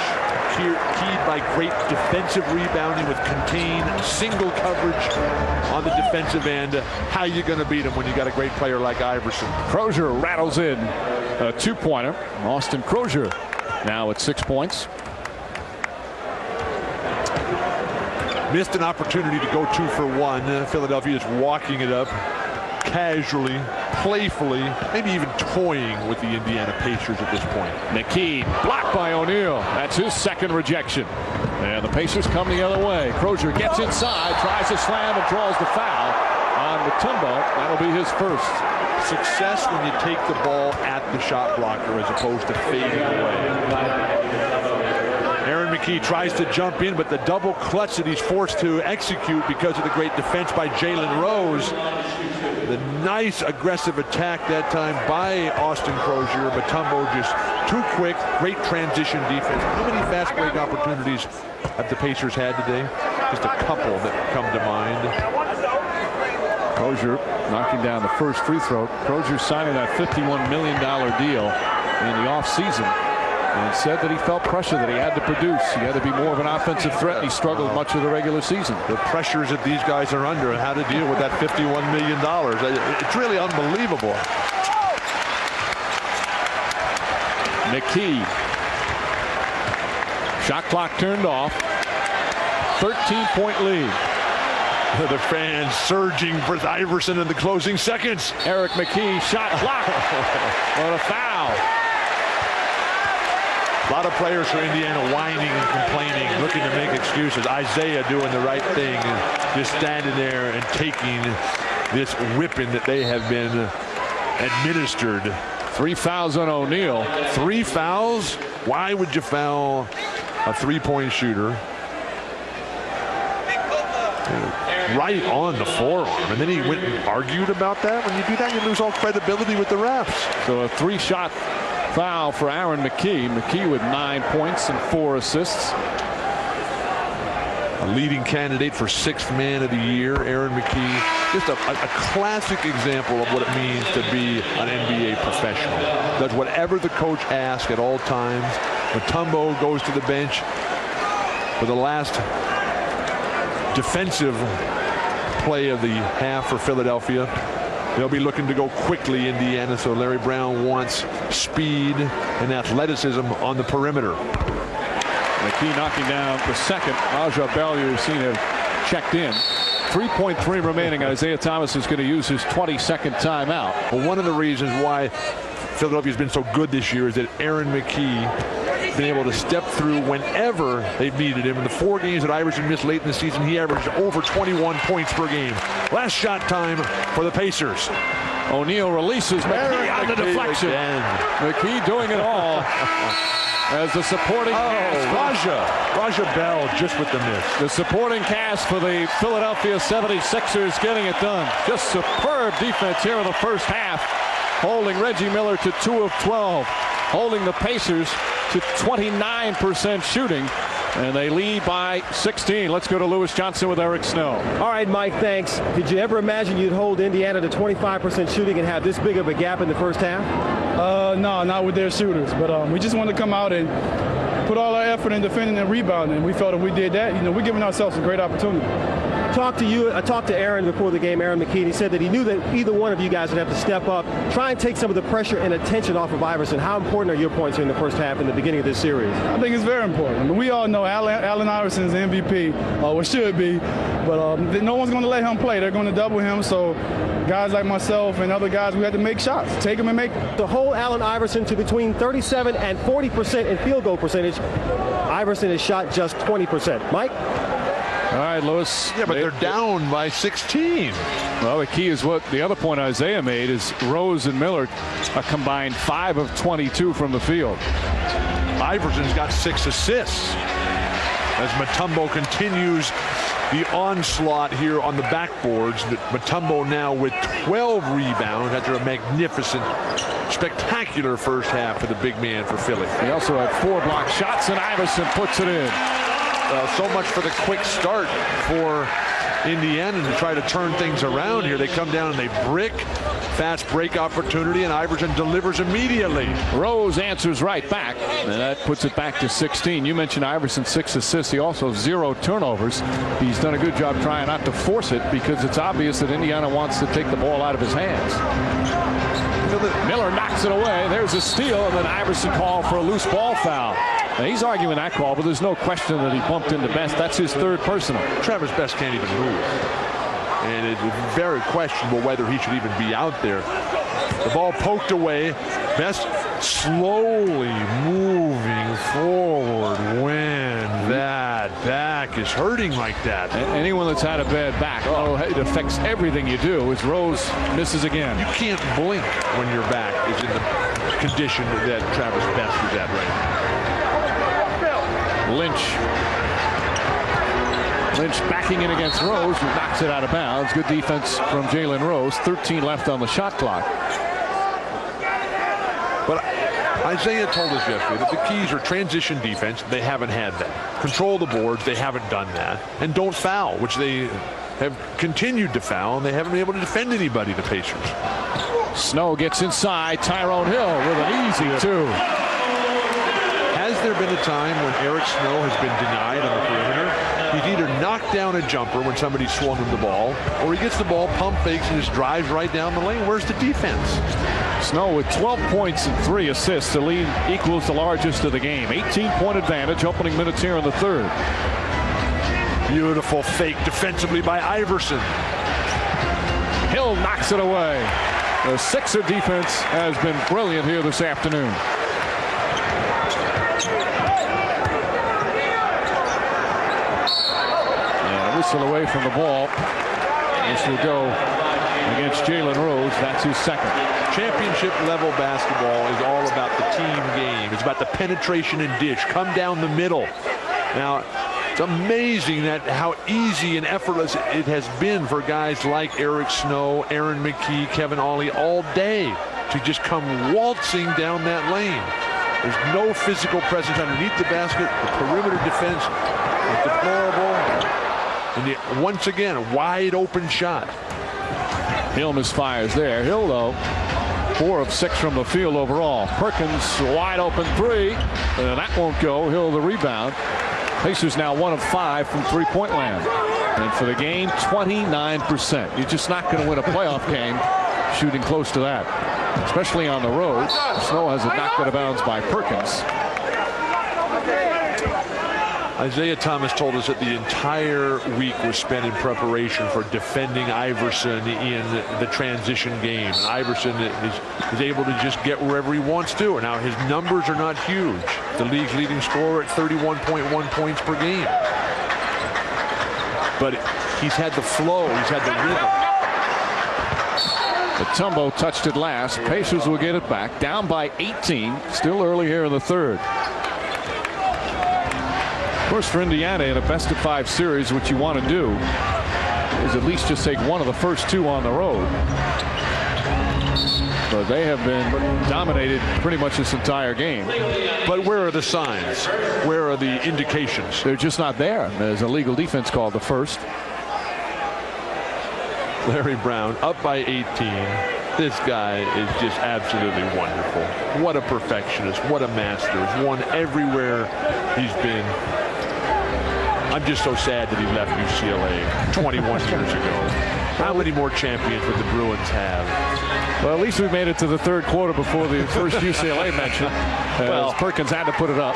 Keyed by great defensive rebounding with contained single coverage on the defensive end. How you going to beat him when you got a great player like Iverson? Crozier rattles in a 2-pointer. Austin Crozier now at 6 points. Missed an opportunity to go 2 for 1. Philadelphia is walking it up casually, playfully, maybe even toying with the Indiana Pacers at this point. McKie blocked by O'Neal. That's his 2nd rejection. And the Pacers come the other way. Crozier gets inside, tries to slam, and draws the foul on Mutombo. That'll be his 1st. Success when you take the ball at the shot blocker as opposed to fading away. Aaron McKie tries to jump in, but the double clutch that he's forced to execute because of the great defense by Jalen Rose. The nice aggressive attack that time by Austin Crozier. Mutombo just too quick. Great transition defense. How many fast break opportunities have the Pacers had today? Just a couple that come to mind. Crozier knocking down the first free throw. Crozier signing that $51 million deal in the offseason. And said that he felt pressure that he had to produce. He had to be more of an offensive threat, and he struggled much of the regular season. The pressures that these guys are under and how to deal with that $51 million. It's really unbelievable. McKie. Shot clock turned off. 13-point lead. The fans surging for Iverson in the closing seconds. Eric McKie, shot blocked. What a foul. A lot of players for Indiana whining and complaining, looking to make excuses. Isaiah doing the right thing and just standing there and taking this whipping that they have been administered. 3 fouls on O'Neal. 3 fouls? Why would you foul a three-point shooter? Right on the forearm, and then he went and argued about that. When you do that, you lose all credibility with the refs. So a 3-shot foul for Aaron McKie. McKie with 9 points and 4 assists. A leading candidate for 6th man of the year, Aaron McKie. Just a classic example of what it means to be an NBA professional. Does whatever the coach asks at all times. Mutombo goes to the bench for the last defensive play of the half for Philadelphia. They'll be looking to go quickly, Indiana, so Larry Brown wants speed and athleticism on the perimeter. McKie knocking down the second. Raja Bell, you've seen him checked in. 3.3 remaining. Isaiah Thomas is going to use his 22nd timeout. Well, one of the reasons why Philadelphia's been so good this year is that Aaron McKie has been able to step through whenever they've needed him. In the 4 games that Iverson missed late in the season, he averaged over 21 points per game. Last shot time for the Pacers. O'Neal releases McKie on the deflection. Again. McKie doing it all as the supporting cast. Raja Bell just with the miss. The supporting cast for the Philadelphia 76ers getting it done. Just superb defense here in the first half, holding Reggie Miller to 2 of 12, holding the Pacers to 29% shooting, and they lead by 16. Let's go to Lewis Johnson with Eric Snow. All right, Mike, thanks. Did you ever imagine you'd hold Indiana to 25% shooting and have this big of a gap in the first half? No, not with their shooters, but we just wanted to come out and put all our effort in defending and rebounding, and we felt if we did that, we're giving ourselves a great opportunity. I talked to Aaron before the game, Aaron McKie, and he said that he knew that either one of you guys would have to step up, try and take some of the pressure and attention off of Iverson. How important are your points in the first half in the beginning of this series? I think it's very important. We all know Allen Iverson is the MVP, or should be, but no one's going to let him play. They're going to double him, so guys like myself and other guys, we had to make shots, take them and make them. To hold Allen Iverson to between 37 and 40% in field goal percentage, Iverson has shot just 20%. Mike? All right, Lewis. Yeah, but they're down by 16. Well, the key is what the other point Isaiah made is Rose and Miller a combined 5 of 22 from the field. Iverson's got 6 assists as Mutombo continues the onslaught here on the backboards. Mutombo now with 12 rebounds after a magnificent, spectacular first half for the big man for Philly. He also had 4 block shots, and Iverson puts it in. So much for the quick start for Indiana to try to turn things around here. They come down and they brick. Fast break opportunity, and Iverson delivers immediately. Rose answers right back, and that puts it back to 16. You mentioned Iverson 6 assists. He also has 0 turnovers. He's done a good job trying not to force it because it's obvious that Indiana wants to take the ball out of his hands. Miller knocks it away. There's a steal, and then Iverson called for a loose ball foul. Now, he's arguing that call, but there's no question that he bumped into Best. That's his 3rd personal. Travis Best can't even move, and it's very questionable whether he should even be out there. The ball poked away. Best slowly moving forward when that back is hurting like that. And anyone that's had a bad back, it affects everything you do. As Rose misses again. You can't blink when your back is in the condition that Travis Best is at right now. Lynch backing in against Rose, who knocks it out of bounds. Good defense from Jalen Rose. 13 left on the shot clock. But Isaiah told us yesterday that the keys are transition defense. They haven't had that. Control the boards. They haven't done that. And don't foul, which they have continued to foul, and they haven't been able to defend anybody, the Pacers. Snow gets inside. Tyrone Hill with an easy 2. Has there been a time when Eric Snow has been denied on the perimeter? He's either knocked down a jumper when somebody swung him the ball, or he gets the ball, pump fakes, and just drives right down the lane. Where's the defense? Snow with 12 points and 3 assists. The lead equals the largest of the game. 18-point advantage, opening minutes here in the 3rd. Beautiful fake defensively by Iverson. Hill knocks it away. The Sixer defense has been brilliant here this afternoon. And a whistle away from the ball. This will go against Jalen Rose. That's his second. Championship level basketball is all about the team game. It's about the penetration and dish. Come down the middle. Now, it's amazing that how easy and effortless it has been for guys like Eric Snow, Aaron McKie, Kevin Ollie all day to just come waltzing down that lane. There's no physical presence underneath the basket. The perimeter defense is deplorable. And once again, a wide open shot. Hill misfires there. Hill, though, 4 of 6 from the field overall. Perkins, wide open 3. And that won't go. Hill the rebound. Pacers now 1 of 5 from three-point land. And for the game, 29%. You're just not going to win a playoff game shooting close to that, especially on the road. Snow has it knocked out of bounds by Perkins. Isaiah Thomas told us that the entire week was spent in preparation for defending Iverson in the transition game. And Iverson is able to just get wherever he wants to. And now his numbers are not huge. The league's leading scorer at 31.1 points per game. But he's had the flow. He's had the rhythm. Mutombo touched it last. Pacers will get it back. Down by 18. Still early here in the third. Of course, for Indiana in a best-of-5 series, what you want to do is at least just take one of the first 2 on the road. But they have been dominated pretty much this entire game. But where are the signs? Where are the indications? They're just not there. There's a legal defense called the first. Larry Brown up by 18. This guy is just absolutely wonderful. What a perfectionist. What a master. He's won everywhere he's been. I'm just so sad that he left UCLA 21 years ago. How many more champions would the Bruins have? Well, at least we made it to the third quarter before the first UCLA mention. Well, Perkins had to put it up.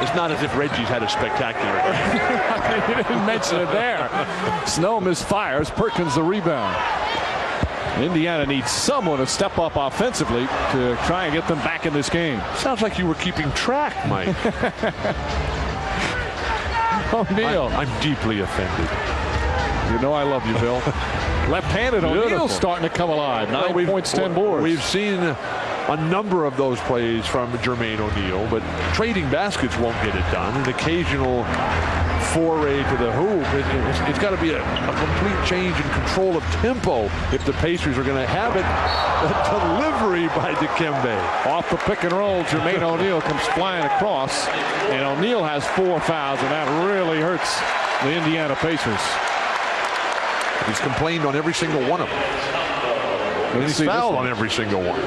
It's not as if Reggie's had a spectacular game. He didn't mention it there. Snow misfires. Perkins the rebound. Indiana needs someone to step up offensively to try and get them back in this game. Sounds like you were keeping track, Mike. O'Neal. I'm deeply offended. You know I love you, Bill. Left-handed O'Neal starting to come alive. 9 points, 10 boards. We've seen a number of those plays from Jermaine O'Neal, but trading baskets won't get it done. An occasional foray to the hoop. It's got to be a complete change in control of tempo if the Pacers are going to have it. A delivery by Dikembe. Off the pick and roll, Jermaine O'Neal comes flying across, and O'Neal has 4 fouls, and that really hurts the Indiana Pacers. He's complained on every single one of them. And he's fouled on every single one.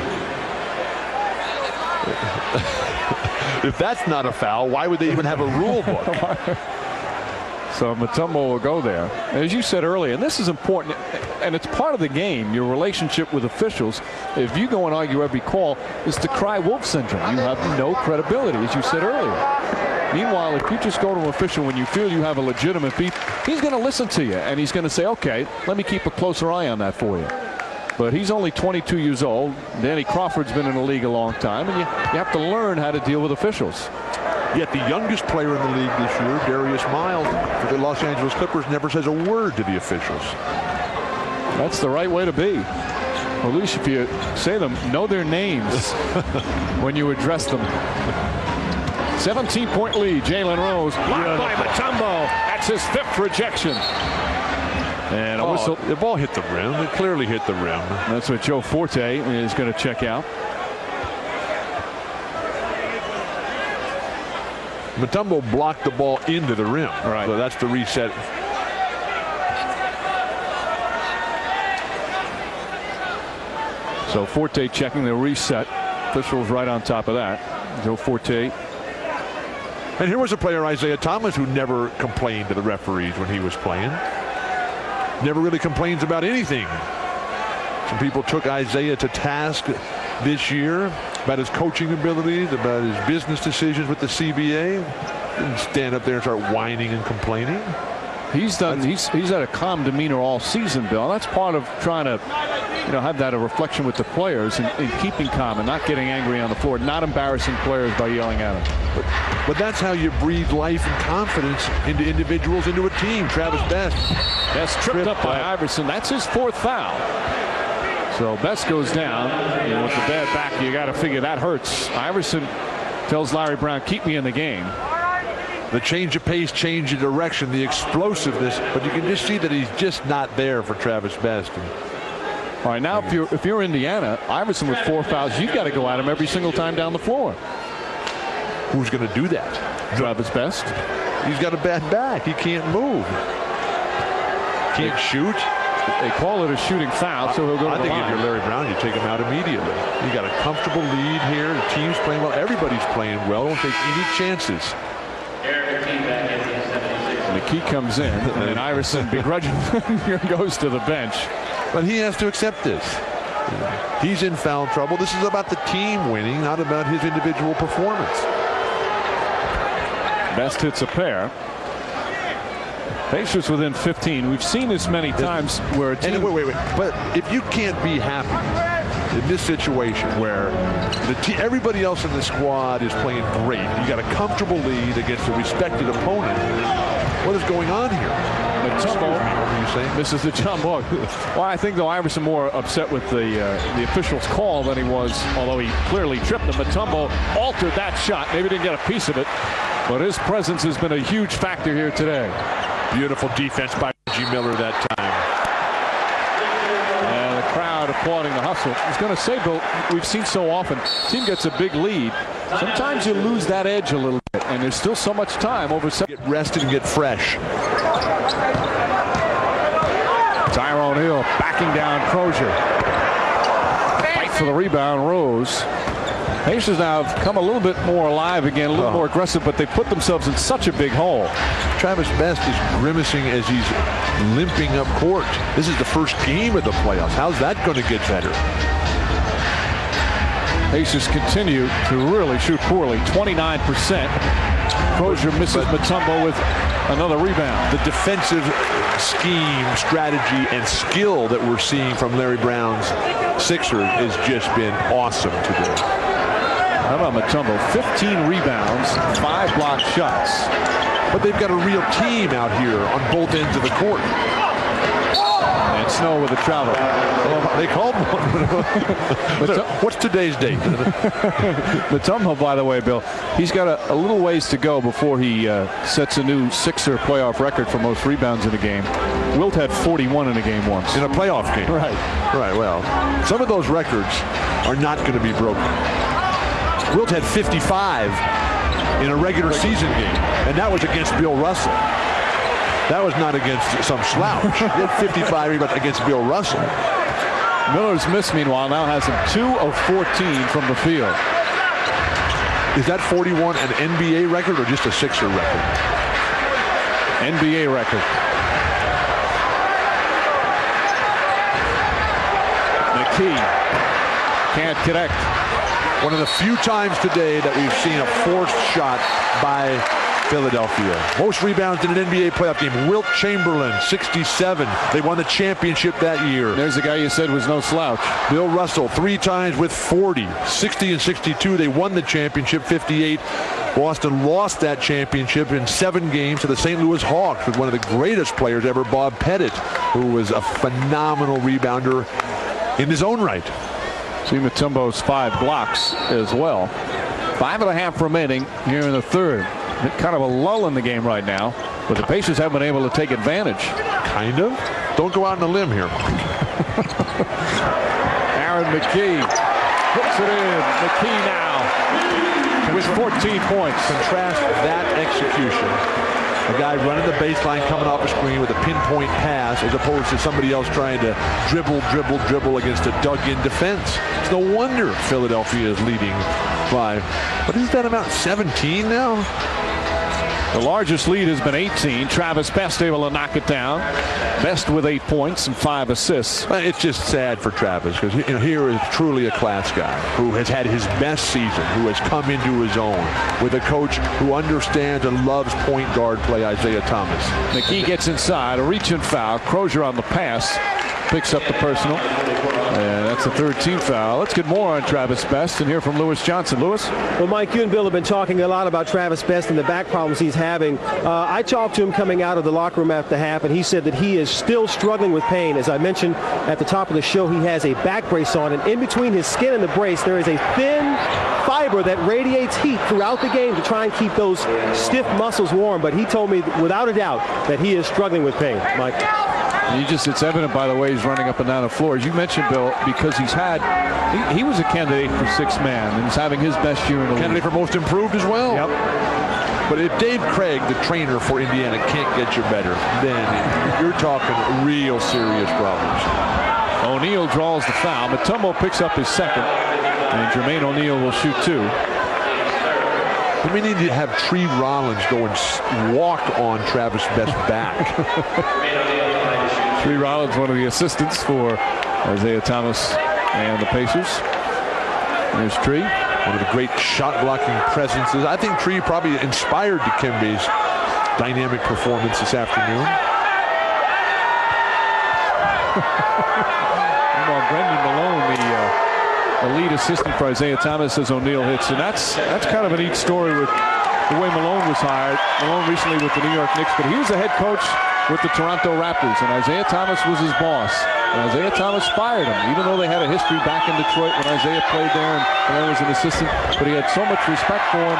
If that's not a foul, why would they even have a rule book? So Mutombo will go there. As you said earlier, and this is important, and it's part of the game, your relationship with officials. If you go and argue every call, it's the cry wolf syndrome. You have no credibility, as you said earlier. Meanwhile, if you just go to an official when you feel you have a legitimate beef, he's going to listen to you, and he's going to say, okay, let me keep a closer eye on that for you. But he's only 22 years old. Danny Crawford's been in the league a long time, and you have to learn how to deal with officials. Yet the youngest player in the league this year, Darius Miles, for the Los Angeles Clippers, never says a word to the officials. That's the right way to be. Or at least if you say them, know their names when you address them. 17-point lead, Jalen Rose. Blocked by Mutombo. That's his 5th rejection. And a whistle. The ball hit the rim. It clearly hit the rim. That's what Joe Forte is going to check out. Mutombo blocked the ball into the rim. Right. So that's the reset. So Forte checking the reset. Officials right on top of that. Joe Forte. And here was a player, Isaiah Thomas, who never complained to the referees when he was playing. Never really complains about anything. Some people took Isaiah to task this year about his coaching abilities, about his business decisions with the CBA. Didn't stand up there and start whining and complaining. He's had a calm demeanor all season, Bill. That's part of trying to, have that a reflection with the players and keeping calm and not getting angry on the floor, not embarrassing players by yelling at them. But that's how you breathe life and confidence into individuals, into a team. Travis Best. Best tripped up by Iverson. That's his 4th foul. So Best goes down, and with the bad back, you got to figure that hurts. Iverson tells Larry Brown, keep me in the game. The change of pace, change of direction, the explosiveness, but you can just see that he's just not there for Travis Best. All right, now if you're Indiana, Iverson with 4 fouls, you've got to go at him every single time down the floor. Who's going to do that? Travis Best. He's got a bad back. He can't move. Can't shoot. They call it a shooting foul, so he'll go to the line. I think if you're Larry Brown, you take him out immediately. You got a comfortable lead here. The team's playing well. Everybody's playing well. Don't take any chances. McKie comes in, and then Iverson begrudgingly goes to the bench. But he has to accept this. He's in foul trouble. This is about the team winning, not about his individual performance. Best hits a pair. Pacers within 15. We've seen this many times where a team... Wait. But if you can't be happy in this situation where everybody else in the squad is playing great, you got a comfortable lead against a respected opponent, what is going on here? Mutombo misses the jump ball. Well, I think, though, Iverson more upset with the official's call than he was, although he clearly tripped him. Mutombo altered that shot. Maybe didn't get a piece of it, but his presence has been a huge factor here today. Beautiful defense by Reggie Miller that time. And the crowd applauding the hustle. I was going to say, Bill, we've seen so often, team gets a big lead. Sometimes you lose that edge a little bit, and there's still so much time over. Get rested and get fresh. Tyrone Hill backing down Crozier. Fight for the rebound, Rose. Pacers now have come a little bit more alive again, a little more aggressive, but they put themselves in such a big hole. Travis Best is grimacing as he's limping up court. This is the first game of the playoffs. How's that going to get better? Pacers continue to really shoot poorly, 29%. Crozier misses Mutombo with another rebound. The defensive scheme, strategy, and skill that we're seeing from Larry Brown's Sixers has just been awesome today. How about Mutombo? 15 rebounds, 5 blocked shots. But they've got a real team out here on both ends of the court. And Snow with a travel. Well, they called one. What's today's date? Mutombo, by the way, Bill, he's got a little ways to go before he sets a new Sixer playoff record for most rebounds in a game. Wilt had 41 in a game once. In a playoff game. Right. Well, some of those records are not going to be broken. Wilt had 55 in a regular season game, and that was against Bill Russell. That was not against some slouch. He had 55 against Bill Russell. Miller's miss, meanwhile, now has him 2 of 14 from the field. Is that 41 an NBA record or just a Sixer record? NBA record. McKie can't connect. One of the few times today that we've seen a forced shot by Philadelphia. Most rebounds in an NBA playoff game. Wilt Chamberlain, 67. They won the championship that year. There's the guy you said was no slouch. Bill Russell, 3 times with 40. 60 and 62. They won the championship, 58. Boston lost that championship in 7 games to the St. Louis Hawks with one of the greatest players ever, Bob Pettit, who was a phenomenal rebounder in his own right. See Mutombo's 5 blocks as well. 5.5 remaining here in the third. Kind of a lull in the game right now, but the Pacers haven't been able to take advantage. Kind of. Don't go out on a limb here. Aaron McKie hooks it in. McKie now with 14 points. Contrast that execution. A guy running the baseline, coming off a screen with a pinpoint pass, as opposed to somebody else trying to dribble against a dug-in defense. It's no wonder Philadelphia is leading by, what is that amount, 17 now? The largest lead has been 18. Travis Best able to knock it down. Best with 8 points and 5 assists. It's just sad for Travis because here is truly a class guy who has had his best season, who has come into his own with a coach who understands and loves point guard play, Isaiah Thomas. McKie gets inside, a reach and foul. Crozier on the pass. Picks up the personal. And that's the third team foul. Let's get more on Travis Best and hear from Lewis Johnson. Lewis? Well, Mike, you and Bill have been talking a lot about Travis Best and the back problems he's having. I talked to him coming out of the locker room after the half, and he said that he is still struggling with pain. As I mentioned at the top of the show, he has a back brace on, and in between his skin and the brace, there is a thin fiber that radiates heat throughout the game to try and keep those stiff muscles warm. But he told me without a doubt that he is struggling with pain, Mike. It's evident by the way he's running up and down the floor. As you mentioned, Bill, because he was a candidate for sixth man and he's having his best year in the league. Candidate for most improved as well. Yep. But if Dave Craig, the trainer for Indiana, can't get you better, then you're talking real serious problems. O'Neal draws the foul. Mutombo picks up his second, and Jermaine O'Neal will shoot 2. We need to have Tree Rollins go and walk on Travis Best's back. Tree Rollins, one of the assistants for Isaiah Thomas and the Pacers. There's Tree. One of the great shot-blocking presences. I think Tree probably inspired Dikembe's dynamic performance this afternoon. Meanwhile, Brendan Malone, the lead assistant for Isaiah Thomas, as O'Neal hits. And that's kind of a neat story with the way Malone was hired. Malone recently with the New York Knicks, but he was the head coach with the Toronto Raptors, and Isaiah Thomas was his boss. And Isaiah Thomas fired him, even though they had a history back in Detroit when Isaiah played there and Malone was an assistant. But he had so much respect for him.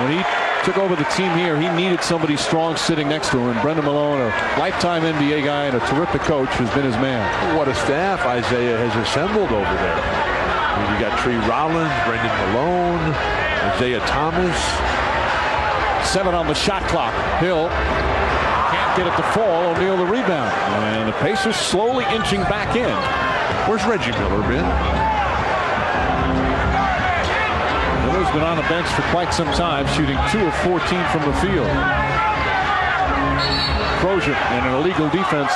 When he took over the team here, he needed somebody strong sitting next to him. And Brendan Malone, a lifetime NBA guy and a terrific coach, has been his man. What a staff Isaiah has assembled over there. You got Tree Rollins, Brendan Malone, Isaiah Thomas. 7 on the shot clock. Hill can't get it to fall. O'Neal the rebound. And the Pacers slowly inching back in. Where's Reggie Miller been? Miller's been on the bench for quite some time, shooting 2 of 14 from the field. Crozier and an illegal defense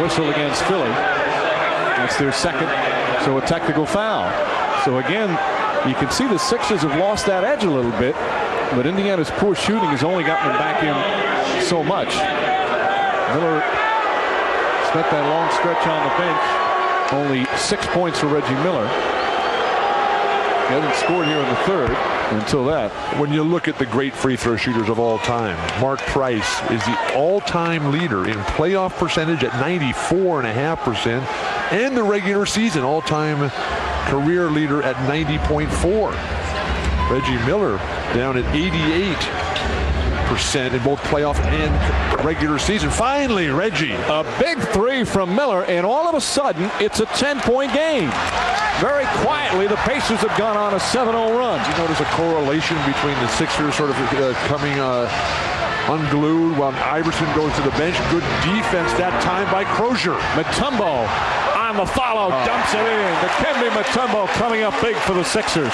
whistle against Philly. That's their second, so a technical foul. So again, you can see the Sixers have lost that edge a little bit, but Indiana's poor shooting has only gotten them back in so much. Miller spent that long stretch on the bench. Only 6 points for Reggie Miller. He hasn't scored here in the third until that. When you look at the great free throw shooters of all time, Mark Price is the all-time leader in playoff percentage at 94.5%, and the regular season all-time career leader at 90.4. Reggie Miller down at 88% in both playoff and regular season. Finally, Reggie. A big 3 from Miller, and all of a sudden, it's a 10-point game. Very quietly, the Pacers have gone on a 7-0 run. You notice a correlation between the Sixers sort of coming unglued while Iverson goes to the bench. Good defense that time by Crozier. Mutombo on the follow, dumps it in. Dikembe Mutombo coming up big for the Sixers.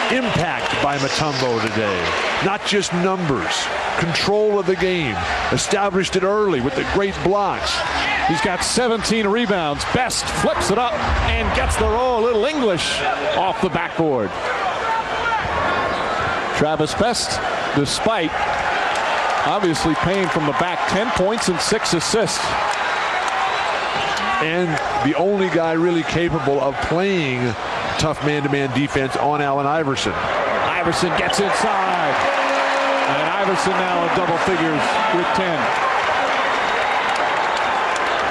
Impact by Mutombo today. Not just numbers. Control of the game. Established it early with the great blocks. He's got 17 rebounds. Best flips it up and gets the roll. A little English off the backboard. Travis Best, despite obviously paying from the back, 10 points and 6 assists. And the only guy really capable of playing tough man-to-man defense on Allen Iverson. Iverson gets inside. And Iverson now in double figures with 10.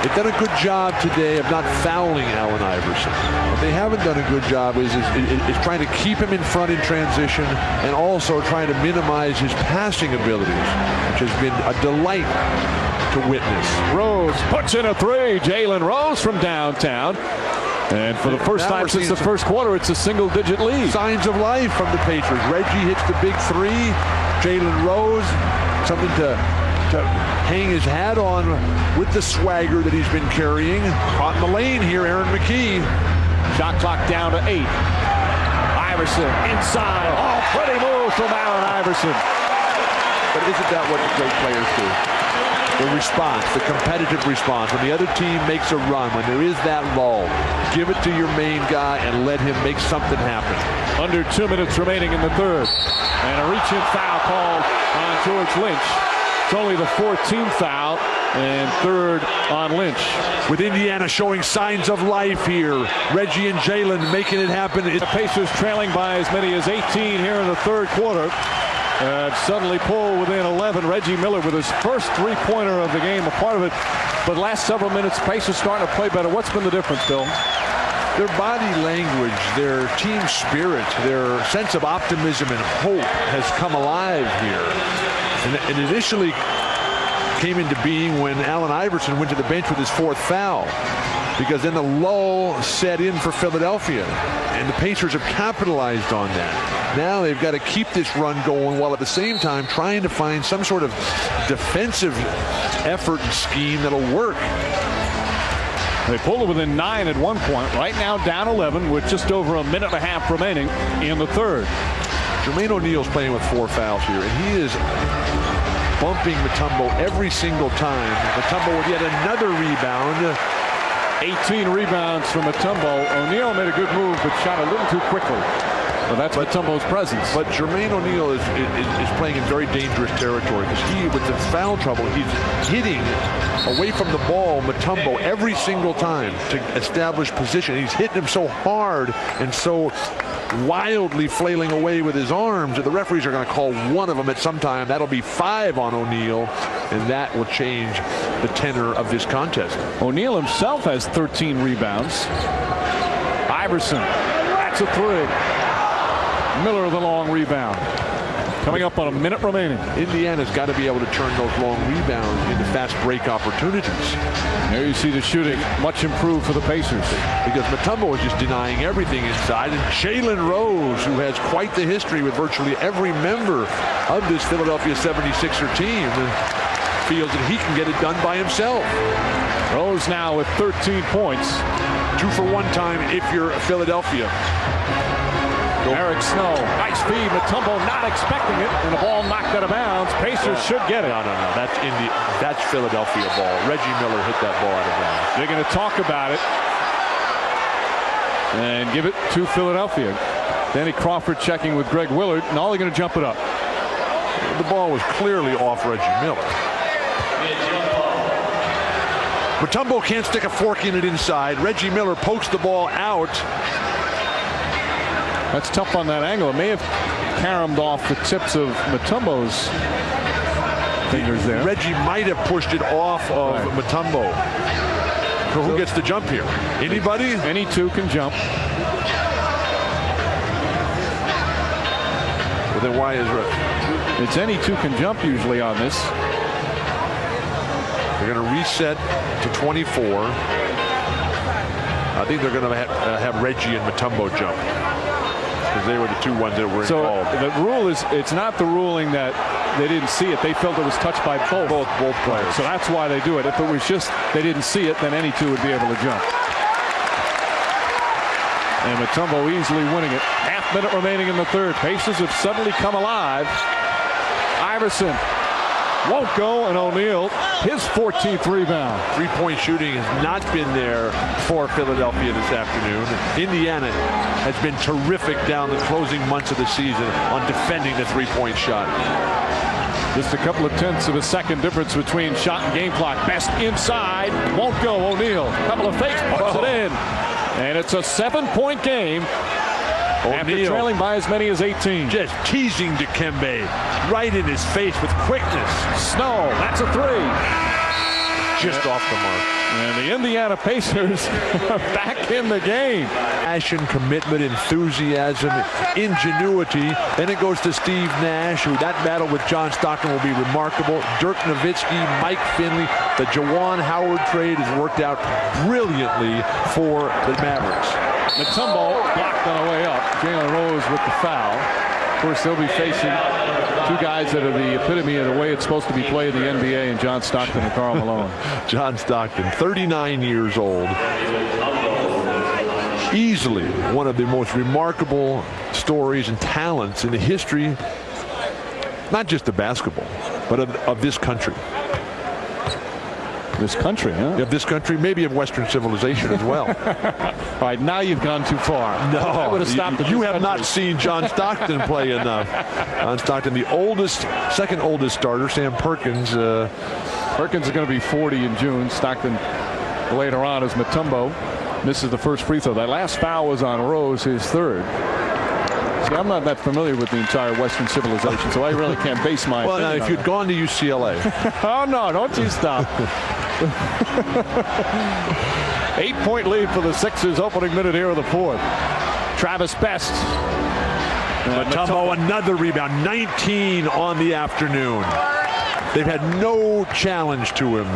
They've done a good job today of not fouling Allen Iverson. What they haven't done a good job is trying to keep him in front in transition and also trying to minimize his passing abilities, which has been a delight to witness. Rose puts in a 3. Jalen Rose from downtown. And for the first time since the first quarter, it's a single-digit lead. Signs of life from the Pacers. Reggie hits the big 3. Jalen Rose, something to hang his hat on with the swagger that he's been carrying. Caught in the lane here, Aaron McKie. Shot clock down to 8. Iverson inside. Oh, pretty move from Allen Iverson. But isn't that what the great players do? The response, the competitive response. When the other team makes a run, when there is that lull, give it to your main guy and let him make something happen. Under 2 minutes remaining in the third. And a reach-in foul called on George Lynch. It's only the 14th foul and third on Lynch. With Indiana showing signs of life here. Reggie and Jalen making it happen. The Pacers trailing by as many as 18 here in the third quarter. Suddenly pull within 11. Reggie Miller with his first three-pointer of the game, a part of it. But last several minutes, Pacers starting to play better. What's been the difference, Bill? Their body language, their team spirit, their sense of optimism and hope has come alive here. And it initially came into being when Allen Iverson went to the bench with his fourth foul, because then the lull set in for Philadelphia, and the Pacers have capitalized on that. Now they've got to keep this run going while at the same time trying to find some sort of defensive effort and scheme that'll work. They pulled it within 9 at one point. Right now down 11 with just over a minute and a half remaining in the third. Jermaine O'Neal's playing with 4 fouls here, and he is bumping Mutombo every single time. Mutombo with yet another rebound. 18 rebounds from Mutombo. O'Neal made a good move, but shot a little too quickly. Well, that's Mutombo's presence. But Jermaine O'Neal is playing in very dangerous territory, because he, with the foul trouble, he's hitting away from the ball Mutombo every single time to establish position. He's hitting him so hard and so wildly flailing away with his arms that the referees are going to call one of them at some time. That'll be 5 on O'Neal, and that will change the tenor of this contest. O'Neal himself has 13 rebounds. Iverson, that's a 3. Miller the long rebound. Coming up on a minute remaining. Indiana's got to be able to turn those long rebounds into fast break opportunities. There you see the shooting much improved for the Pacers, because Mutombo is just denying everything inside. And Jalen Rose, who has quite the history with virtually every member of this Philadelphia 76er team, feels that he can get it done by himself. Rose now with 13 points. 2 for 1 time if you're Philadelphia. Eric Snow, nice feed. Mutombo not expecting it, and the ball knocked out of bounds. Pacers should get it. No. That's Philadelphia ball. Reggie Miller hit that ball out of bounds. They're going to talk about it and give it to Philadelphia. Danny Crawford checking with Greg Willard, and all they're going to jump it up. The ball was clearly off Reggie Miller. Mutombo can't stick a fork in it inside. Reggie Miller pokes the ball out. That's tough on that angle. It may have caromed off the tips of Mutombo's fingers there. Reggie might have pushed it off of Mutombo. So who gets the jump here? Anybody? Any two can jump. Well, then why is it? It's any two can jump usually on this. They're going to reset to 24. I think they're going to have Reggie and Mutombo jump, because they were the 2 ones that were involved. So the rule is, it's not the ruling that they didn't see it. They felt it was touched by both players. So that's why they do it. If it was just they didn't see it, then any two would be able to jump. And Mutombo easily winning it. Half-minute remaining in the third. Pacers have suddenly come alive. Iverson won't go, and O'Neal, his 14th rebound. 3-point shooting has not been there for Philadelphia this afternoon. Indiana has been terrific down the closing months of the season on defending the 3-point shot. Just a couple of tenths of a second difference between shot and game clock. Best inside, won't go. O'Neal, couple of fakes, puts it in. And it's a 7-point game. After trailing by as many as 18. Just teasing Dikembe right in his face with quickness. Snow, that's a 3. Just off the mark. And the Indiana Pacers are back in the game. Passion, commitment, enthusiasm, ingenuity. Then it goes to Steve Nash, who that battle with John Stockton will be remarkable. Dirk Nowitzki, Mike Finley. The Juwan Howard trade has worked out brilliantly for the Mavericks. Mutombo blocked on the way up. Jalen Rose with the foul. Of course, they'll be facing 2 guys that are the epitome of the way it's supposed to be played in the NBA, and John Stockton and Karl Malone. John Stockton, 39 years old. Easily one of the most remarkable stories and talents in the history not just the basketball, but of this country. This country, huh? Of this country, maybe of Western civilization as well. All right, now you've gone too far. No, I would have stopped. You have not seen John Stockton play enough. John Stockton, the second oldest starter, Sam Perkins. Perkins is going to be 40 in June. Stockton later on as Mutombo misses the first free throw. That last foul was on Rose, his third. See, I'm not that familiar with the entire Western civilization, so I really can't base my opinion. Well, now, if you'd gone to UCLA. Oh, no, don't you stop. 8-point lead for the Sixers, opening minute here of the fourth. Travis Best. Mutombo, another rebound, 19 on the afternoon. They've had no challenge to him.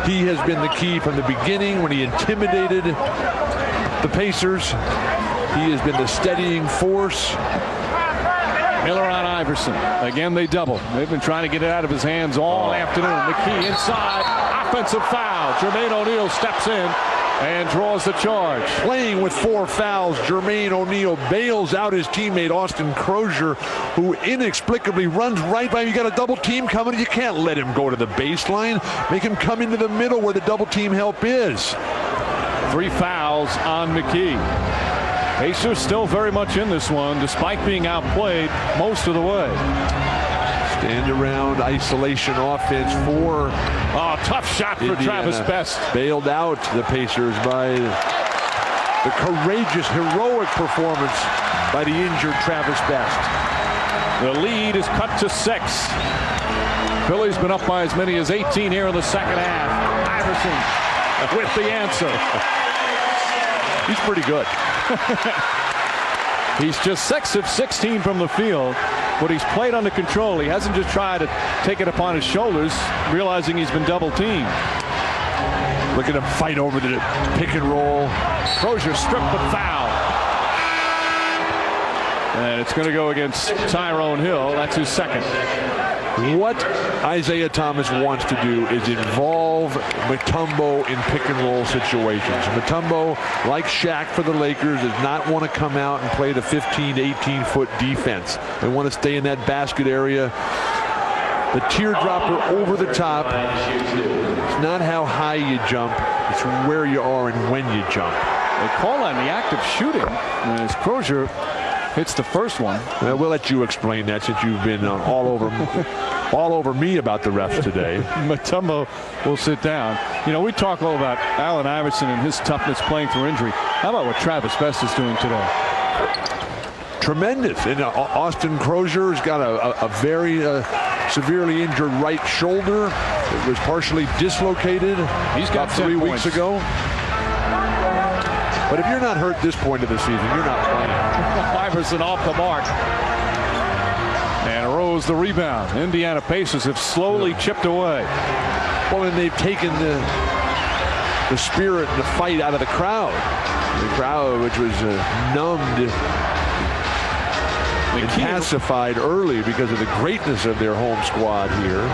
He has been the key from the beginning when he intimidated the Pacers. He has been the steadying force. Miller on Iverson. Again, they double. They've been trying to get it out of his hands all afternoon. McKie inside. Offensive foul. Jermaine O'Neal steps in and draws the charge. Playing with 4 fouls, Jermaine O'Neal bails out his teammate Austin Crozier, who inexplicably runs right by him. You got a double team coming. You can't let him go to the baseline. Make him come into the middle where the double team help is. 3 fouls on McKie. Pacers still very much in this one, despite being outplayed most of the way. Stand around isolation offense for tough shot for Indiana. Travis Best. Bailed out the Pacers by the courageous, heroic performance by the injured Travis Best. The lead is cut to 6. Philly's been up by as many as 18 here in the second half. Iverson with the answer. He's pretty good. He's just 6 of 16 from the field, but he's played under control. He hasn't just tried to take it upon his shoulders, realizing he's been double teamed. Look at him fight over the pick and roll. Crozier stripped the foul. And it's going to go against Tyrone Hill. That's his second. What Isaiah Thomas wants to do is involve Mutombo in pick and roll situations. Mutombo, like Shaq for the Lakers, does not want to come out and play the 15 to 18-foot defense. They want to stay in that basket area. The teardropper over the top. It's not how high you jump. It's where you are and when you jump. They call on the act of shooting as Crozier hits the first one. Well, we'll let you explain that since you've been all over me about the refs today. Mutombo will sit down. You know, we talk all about Allen Iverson and his toughness playing through injury. How about what Travis Best is doing today? Tremendous. And Austin Crozier's got a very severely injured right shoulder. It was partially dislocated. He's got 3 weeks ago. But if you're not hurt this point of the season, you're not playing. Iverson off the mark. And Rose the rebound. Indiana Pacers have slowly chipped away. Well, and they've taken the spirit and the fight out of the crowd. The crowd, which was numbed and pacified early because of the greatness of their home squad here,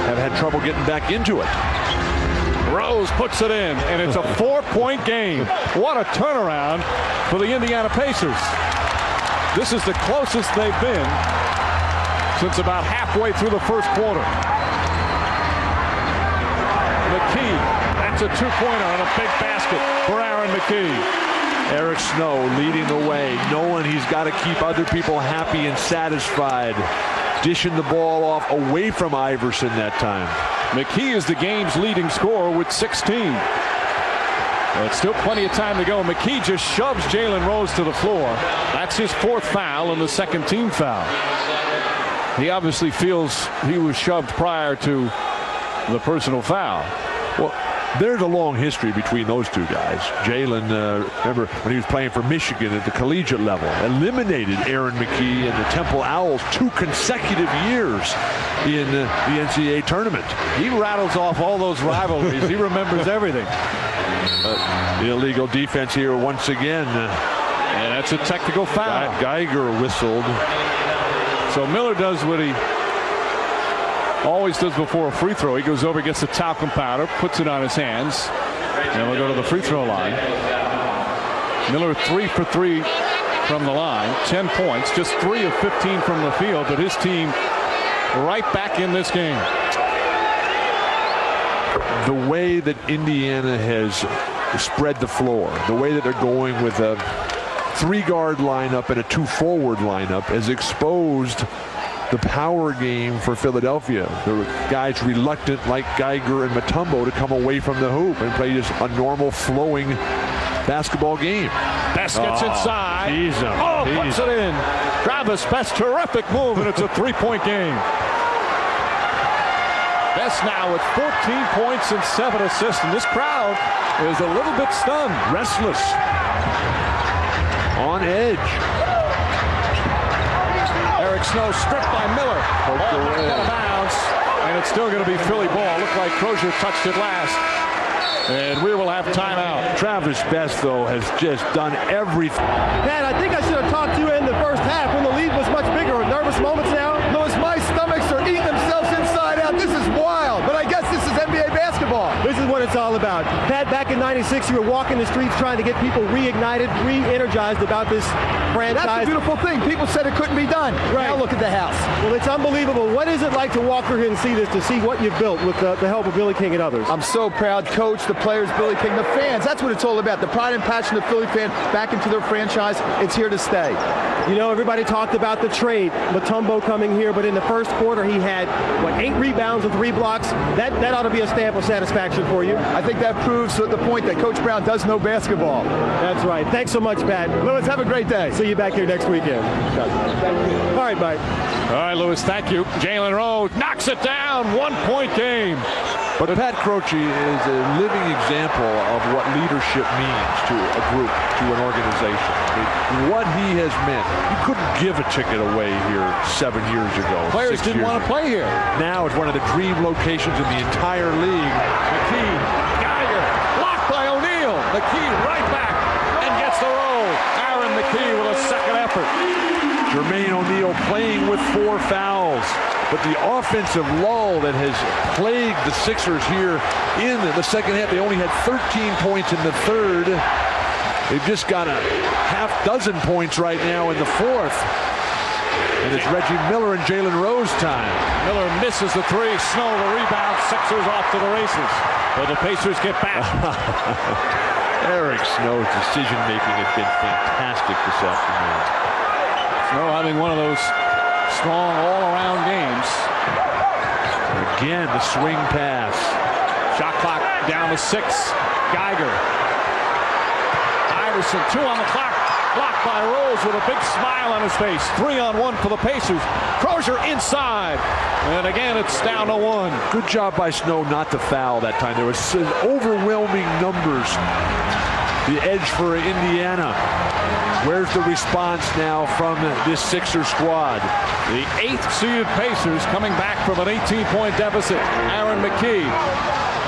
have had trouble getting back into it. Rose puts it in, and it's a 4-point game. What a turnaround for the Indiana Pacers. This is the closest they've been since about halfway through the first quarter. McKie, that's a 2-pointer and a big basket for Aaron McKie. Eric Snow leading the way, knowing he's got to keep other people happy and satisfied. Dishing the ball off away from Iverson that time. McKie is the game's leading scorer with 16. It's still plenty of time to go. McKie just shoves Jalen Rose to the floor. That's his 4th foul and the second team foul. He obviously feels he was shoved prior to the personal foul. Well, there's a long history between those two guys. Jalen, remember when he was playing for Michigan at the collegiate level, eliminated Aaron McKie and the Temple Owls 2 consecutive years in the NCAA tournament. He rattles off all those rivalries. He remembers everything. Illegal defense here once again. And that's a technical foul. Geiger whistled. So Miller does what he always does before a free throw. He goes over, gets the talcum powder, puts it on his hands, and we'll go to the free throw line. Miller 3 for 3 from the line. 10 points, just 3 of 15 from the field, but his team right back in this game. The way that Indiana has spread the floor, the way that they're going with a 3-guard lineup and a 2-forward lineup has exposed the power game for Philadelphia. The guys reluctant like Geiger and Mutombo to come away from the hoop and play just a normal flowing basketball game. Best gets inside. Puts it in. Travis Best, terrific move, and it's a 3-point game. Best now with 14 points and 7 assists, and this crowd is a little bit stunned. Restless. On edge. Eric Snow stripped by Miller. Ball out of bounds, and it's still going to be Philly ball. Looked like Crozier touched it last. And we will have timeout. Travis Best, though, has just done everything. Pat, I think I should have talked to you in the first half when the lead was much bigger. Nervous moments now? Louis, my stomachs are eating themselves inside out. This is wild, but I guess this is NBA basketball. This is what it's all about. Pat, back in '96, you were walking the streets trying to get people reignited, re-energized about this franchise. That's a beautiful thing. People said it couldn't be done. Right. Now look at the house. Well, it's unbelievable. What is it like to walk through here and see this, to see what you've built with the help of Billy King and others? I'm so proud. Coach, the players, Billy King, the fans. That's what it's all about. The pride and passion of Philly fan back into their franchise. It's here to stay. You know, everybody talked about the trade, Mutombo coming here, but in the first quarter he had, 8 rebounds and 3 blocks. That ought to be a stamp of satisfaction for you. I think that proves the point that Coach Brown does know basketball. That's right. Thanks so much, Pat. Louis, have a great day. See you back here next weekend. Thank you. All right, Mike. All right, Louis, thank you. Jalen Rose knocks it down. 1-point game. But Pat Croce is a living example of what leadership means to a group, to an organization. What he has meant. You couldn't give a ticket away here 7 years ago. Players didn't want to play here. Now it's one of the dream locations in the entire league. McKie, Geiger, blocked by O'Neal. McKie right back and gets the roll. Aaron McKie with a second effort. Jermaine O'Neal playing with 4 fouls. But the offensive lull that has plagued the Sixers here in the second half, they only had 13 points in the third. They've just got a half dozen points right now in the fourth. And it's Reggie Miller and Jalen Rose time. Miller misses the 3. Snow the rebound. Sixers off to the races. But the Pacers get back. Eric Snow's decision-making has been fantastic this afternoon. Snow having one of those strong all-around games. Again, the swing pass. Shot clock down to 6. Geiger. Iverson, 2 on the clock. Blocked by Rose with a big smile on his face. 3-on-1 for the Pacers. Crozier inside. And again, it's down to 1. Good job by Snow not to foul that time. There was overwhelming numbers. The edge for Indiana. Where's the response now from this Sixer squad? The 8th-seeded Pacers coming back from an 18-point deficit. Aaron McKie.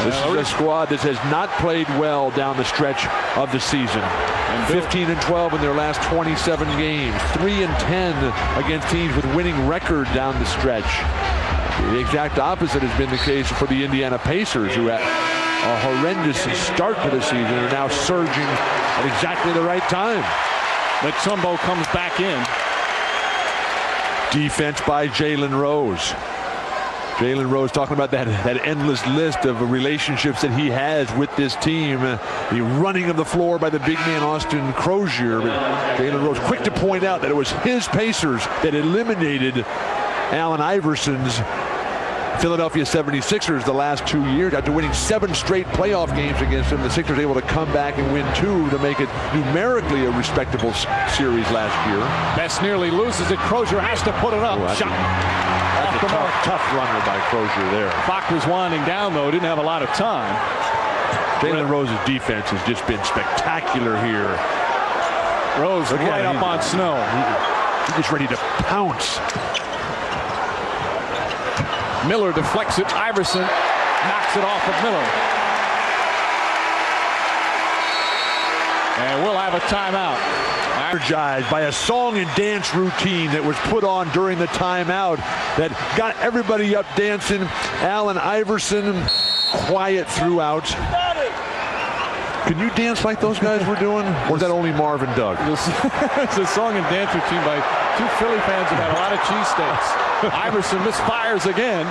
This is a squad that has not played well down the stretch of the season. 15-12 in their last 27 games. 3-10 against teams with winning record down the stretch. The exact opposite has been the case for the Indiana Pacers, who had a horrendous start to the season and are now surging at exactly the right time. Mutombo comes back in. Defense by Jalen Rose. Jalen Rose talking about that endless list of relationships that he has with this team. The running of the floor by the big man Austin Crozier. But Jalen Rose quick to point out that it was his Pacers that eliminated Allen Iverson's Philadelphia 76ers the last 2 years. After winning 7 straight playoff games against them, the Sixers able to come back and win 2 to make it numerically a respectable series last year. Best nearly loses it. Crozier has to put it up. Shot. That's a tough runner by Crozier there. Clock was winding down, though. Didn't have a lot of time. Jalen Rose's defense has just been spectacular here. Rose right up on Snow. He's just ready to pounce. Miller deflects it. Iverson knocks it off of Miller. And we'll have a timeout. Energized by a song and dance routine that was put on during the timeout that got everybody up dancing. Allen Iverson quiet throughout. Can you dance like those guys were doing? Or is that only Marvin Doug? It's a song and dance routine by two Philly fans who've had a lot of cheesesteaks. Iverson misfires again.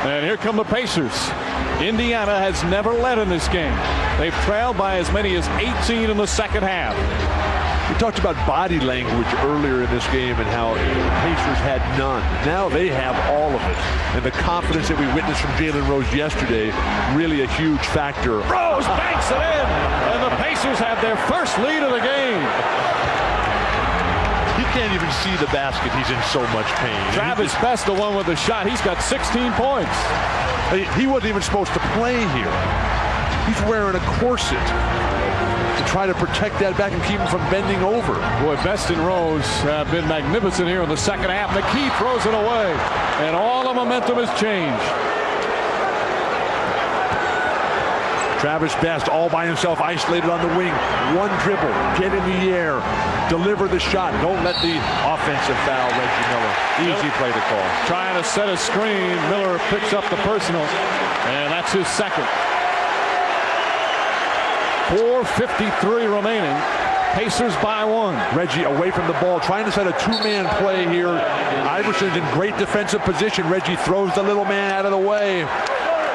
And here come the Pacers. Indiana has never led in this game. They've trailed by as many as 18 in the second half. We talked about body language earlier in this game and how the Pacers had none. Now they have all of it. And the confidence that we witnessed from Jalen Rose yesterday, really a huge factor. Rose banks it in, and the Pacers have their first lead of the game. He can't even see the basket. He's in so much pain. Travis Best, the one with the shot. He's got 16 points. He wasn't even supposed to play here. He's wearing a corset to try to protect that back and keep him from bending over. Boy, Best and Rose have been magnificent here in the second half. McKie throws it away, and all the momentum has changed. Travis Best all by himself, isolated on the wing. One dribble, get in the air, deliver the shot. Don't let the offensive foul, Reggie Miller. Easy play to call. Trying to set a screen. Miller picks up the personal, and that's his second. 4:53 remaining. Pacers by one. Reggie away from the ball, trying to set a two-man play here. Iverson's in great defensive position. Reggie throws the little man out of the way.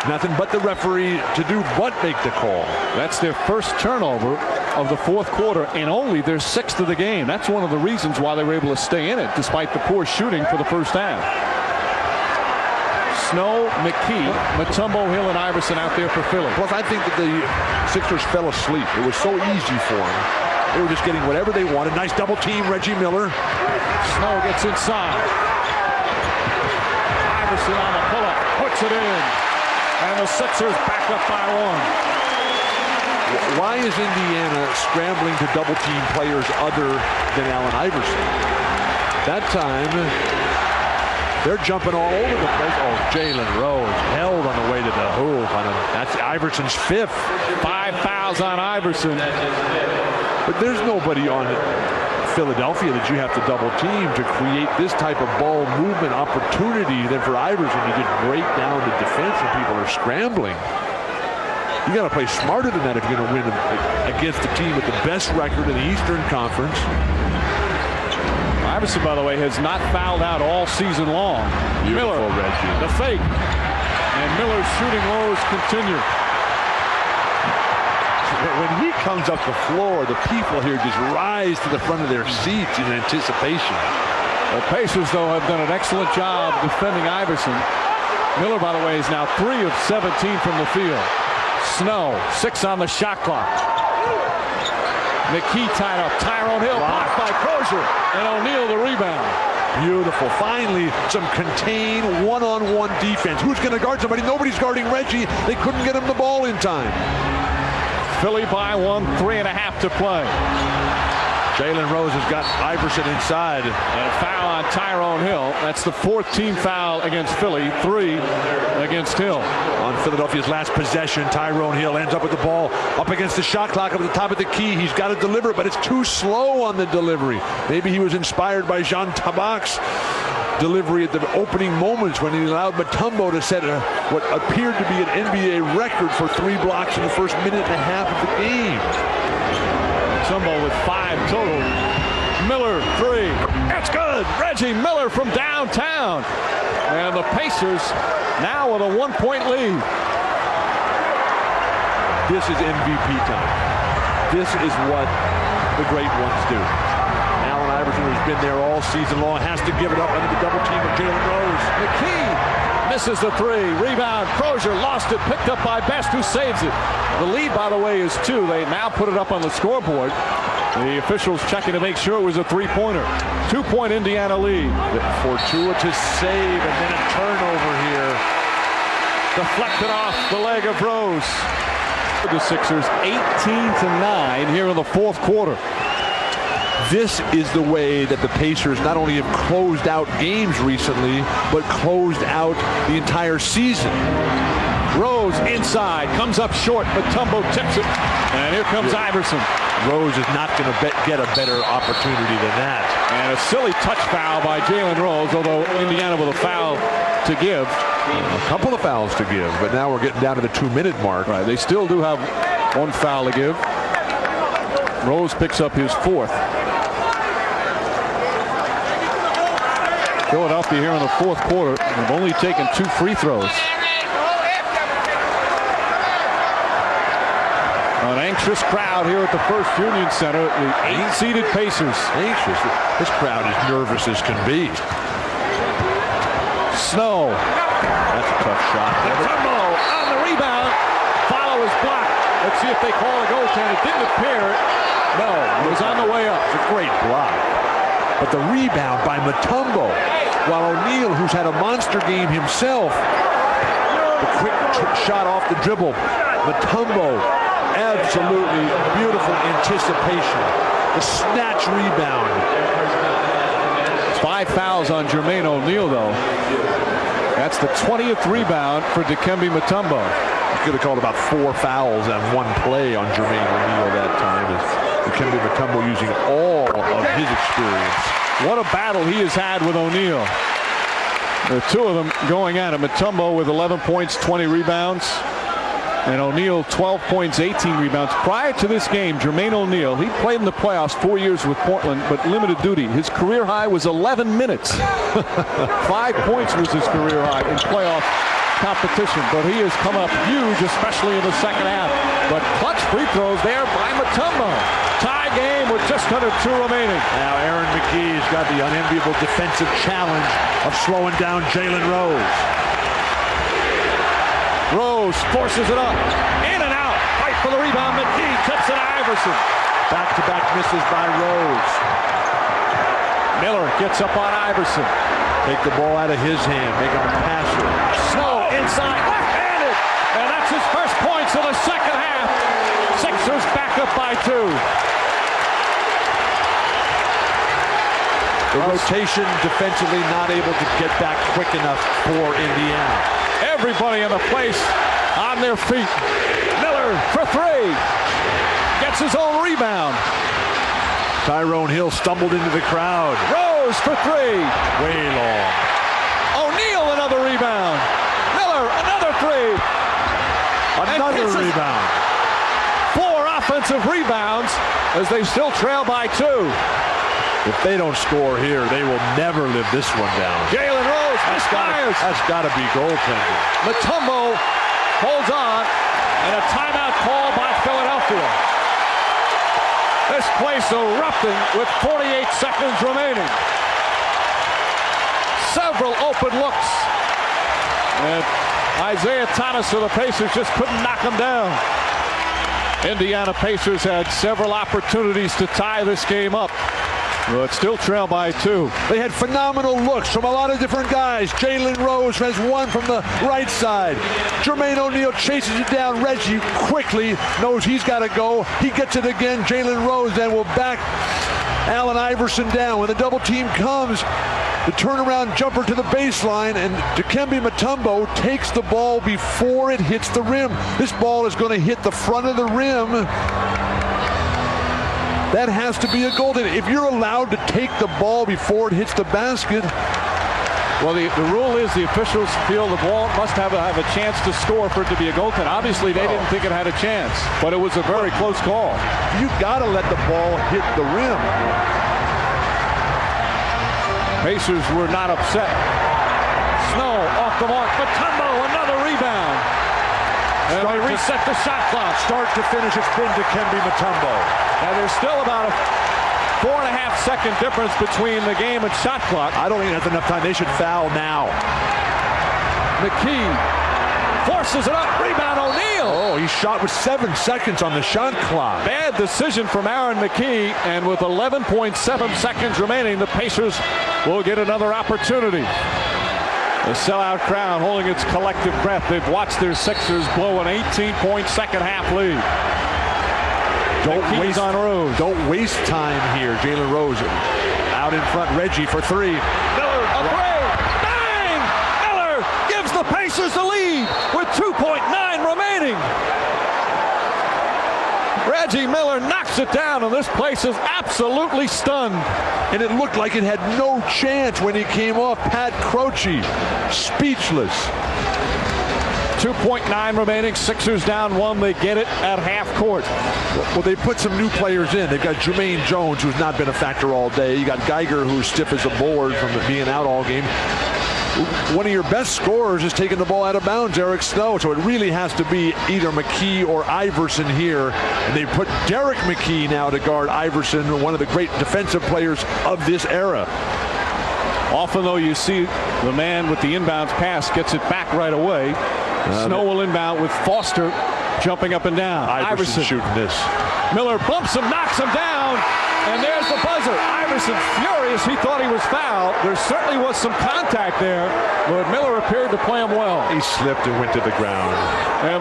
Nothing but the referee to do but make the call. That's their first turnover of the fourth quarter and only their sixth of the game. That's one of the reasons why they were able to stay in it despite the poor shooting for the first half. Snow, McKie, Mutombo, Hill, and Iverson out there for Philly. Plus, I think that the Sixers fell asleep. It was so easy for them. They were just getting whatever they wanted. Nice double team, Reggie Miller. Snow gets inside. Iverson on the pull-up, puts it in. And the Sixers back up by one. Why is Indiana scrambling to double team players other than Allen Iverson? That time, they're jumping all over the place. Oh, Jalen Rose held on the way to the hoop. That's Iverson's fifth. 5 fouls on Iverson. But there's nobody on Philadelphia that you have to double team to create this type of ball movement opportunity. Then for Iverson, you just break down the defense and people are scrambling. You got to play smarter than that if you're going to win against the team with the best record in the Eastern Conference. Iverson, by the way, has not fouled out all season long. Beautiful, Miller, Reggie. the fake. And Miller's shooting woes continue. When he comes up the floor, the people here just rise to the front of their seats in anticipation. The Pacers, though, have done an excellent job defending Iverson. Miller, by the way, is now 3 of 17 from the field. Snow, 6 on the shot clock. McKie tied up. Tyrone Hill blocked by Crozier. And O'Neal the rebound. Beautiful. Finally, some contained one-on-one defense. Who's going to guard somebody? Nobody's guarding Reggie. They couldn't get him the ball in time. Philly by one, 3.5 to play. Jalen Rose has got Iverson inside. And a foul on Tyrone Hill. That's the 4th team foul against Philly, 3 against Hill. On Philadelphia's last possession, Tyrone Hill ends up with the ball up against the shot clock up at the top of the key. He's got to deliver, but it's too slow on the delivery. Maybe he was inspired by Jean Tabak's delivery at the opening moments when he allowed Mutombo to set what appeared to be an NBA record for 3 blocks in the first minute and a half of the game. Mutombo with 5 total. Miller, 3. That's good. Reggie Miller from downtown. And the Pacers now with a 1-point lead. This is MVP time. This is what the great ones do. Allen Iverson, who's been there all season long, has to give it up under the double team of Jalen Rose. McKie misses the 3. Rebound. Crozier lost it. Picked up by Best, who saves it. The lead, by the way, is 2. They now put it up on the scoreboard. The officials checking to make sure it was a 3-pointer. 2-point Indiana lead. The fortuitous save and then a turnover here. Deflected off the leg of Rose. The Sixers 18-9 here in the fourth quarter. This is the way that the Pacers not only have closed out games recently, but closed out the entire season. Rose inside, comes up short, but Mutombo tips it, and here comes Iverson. Rose is not going to get a better opportunity than that. And a silly touch foul by Jalen Rose, although Indiana with a foul to give. A couple of fouls to give, but now we're getting down to the 2-minute mark. Right, they still do have 1 foul to give. Rose picks up his 4th. Philadelphia here in the 4th quarter have only taken 2 free throws. An anxious crowd here at the First Union Center. The 8-seeded Pacers. Anxious. This crowd is nervous as can be. Snow. That's a tough shot. Mutombo on the rebound. Follow is blocked. Let's see if they call a goaltend. It didn't appear. No, it was on the way up. It's a great block. But the rebound by Mutombo, while O'Neal, who's had a monster game himself, the quick shot off the dribble. Mutombo, absolutely beautiful anticipation. The snatch rebound. 5 fouls on Jermaine O'Neal, though. That's the 20th rebound for Dikembe Mutombo. He could have called about 4 fouls on one play on Jermaine O'Neal that time. Dikembe Mutombo using all of his experience. What a battle he has had with O'Neal. The two of them going at it. Mutombo with 11 points, 20 rebounds. And O'Neal 12 points, 18 rebounds. Prior to this game, Jermaine O'Neal, he played in the playoffs 4 years with Portland, but limited duty. His career high was 11 minutes. 5 points was his career high in playoff competition, but he has come up huge, especially in the second half. But clutch free throws there by Mutombo. Tie game with just under 2 remaining. Now Aaron McKie has got the unenviable defensive challenge of slowing down Jalen Rose. Rose forces it up. In and out. Fight for the rebound. McKie tips it to Iverson. Back-to-back misses by Rose. Miller gets up on Iverson. Take the ball out of his hand. Make him pass it. Snow inside. Left-handed. And that's his first points of the second half. Sixers back up by 2. The rotation defensively not able to get back quick enough for Indiana. Everybody in the place on their feet. Miller for 3. Gets his own rebound. Tyrone Hill stumbled into the crowd. Rose for 3. Way long. O'Neal another rebound. Miller another 3. Another rebound. 4 offensive rebounds as they still trail by 2. If they don't score here, they will never live this one down. Jalen Rose misfires. That's got to be goaltending. Mutombo holds on, and a timeout call by Philadelphia. This place erupting with 48 seconds remaining. Several open looks. And Isaiah Thomas of the Pacers just couldn't knock him down. Indiana Pacers had several opportunities to tie this game up, but still trail by 2. They had phenomenal looks from a lot of different guys. Jalen Rose has one from the right side. Jermaine O'Neal chases it down. Reggie quickly knows he's got to go. He gets it again. Jalen Rose then will back Allen Iverson down. When the double team comes, the turnaround jumper to the baseline, and Dikembe Mutombo takes the ball before it hits the rim. This ball is going to hit the front of the rim. That has to be a goaltender. If you're allowed to take the ball before it hits the basket. Well, the rule is the officials feel the ball must have a chance to score for it to be a goaltender. Obviously, they didn't think it had a chance, but it was a very close call. You got to let the ball hit the rim. Pacers were not upset. Snow off the mark. Mutombo, another rebound. And they reset the shot clock. Start to finish, it's been Dikembe Mutombo. And there's still about a 4.5-second difference between the game and shot clock. I don't think that's enough time. They should foul now. McKie forces it up. Rebound O'Neal. Oh, he shot with 7 seconds on the shot clock. Bad decision from Aaron McKie, and with 11.7 seconds remaining, the Pacers will get another opportunity. The sellout crowd holding its collective breath. They've watched their Sixers blow an 18-point second half lead. Don't waste time here. Jalen Rose out in front. Reggie for 3. Miller, a 3. Bang! Miller gives the Pacers the lead with 2.9 remaining. Reggie Miller knocks it down, and this place is absolutely stunned. And it looked like it had no chance when he came off. Pat Croce, speechless. 2.9 remaining. Sixers down 1. They get it at half court. Well, they put some new players in. They've got Jermaine Jones, who's not been a factor all day. You got Geiger, who's stiff as a board from being out all game. One of your best scorers is taking the ball out of bounds, Eric Snow. So it really has to be either McKie or Iverson here. And they put Derek McKie now to guard Iverson, one of the great defensive players of this era. Often, though, you see the man with the inbounds pass gets it back right away. Snow will inbound with Foster jumping up and down. Iverson shooting this. Miller bumps him, knocks him down, and there's the buzzer. Iverson furious. He thought he was fouled. There certainly was some contact there, but Miller appeared to play him well. He slipped and went to the ground.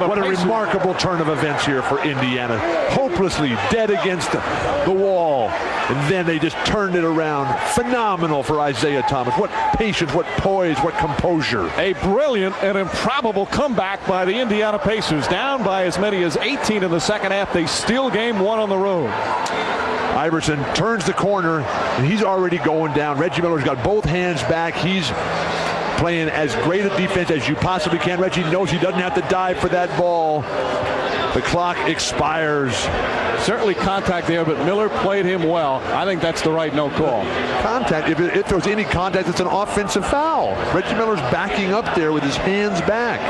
What a remarkable turn of events here for Indiana. Hopelessly dead against the wall, and then they just turned it around. Phenomenal for Isaiah Thomas. What patience, what poise, what composure. A brilliant and improbable comeback by the Indiana Pacers. Down by as many as 18 in the second half. They steal game 1 on the road. Iverson turns the corner, and he's already going down. Reggie Miller's got both hands back. He's playing as great a defense as you possibly can. Reggie knows he doesn't have to dive for that ball. The clock expires. Certainly contact there, but Miller played him well. I think that's the right no call. Contact, if there's any contact, it's an offensive foul. Reggie Miller's backing up there with his hands back.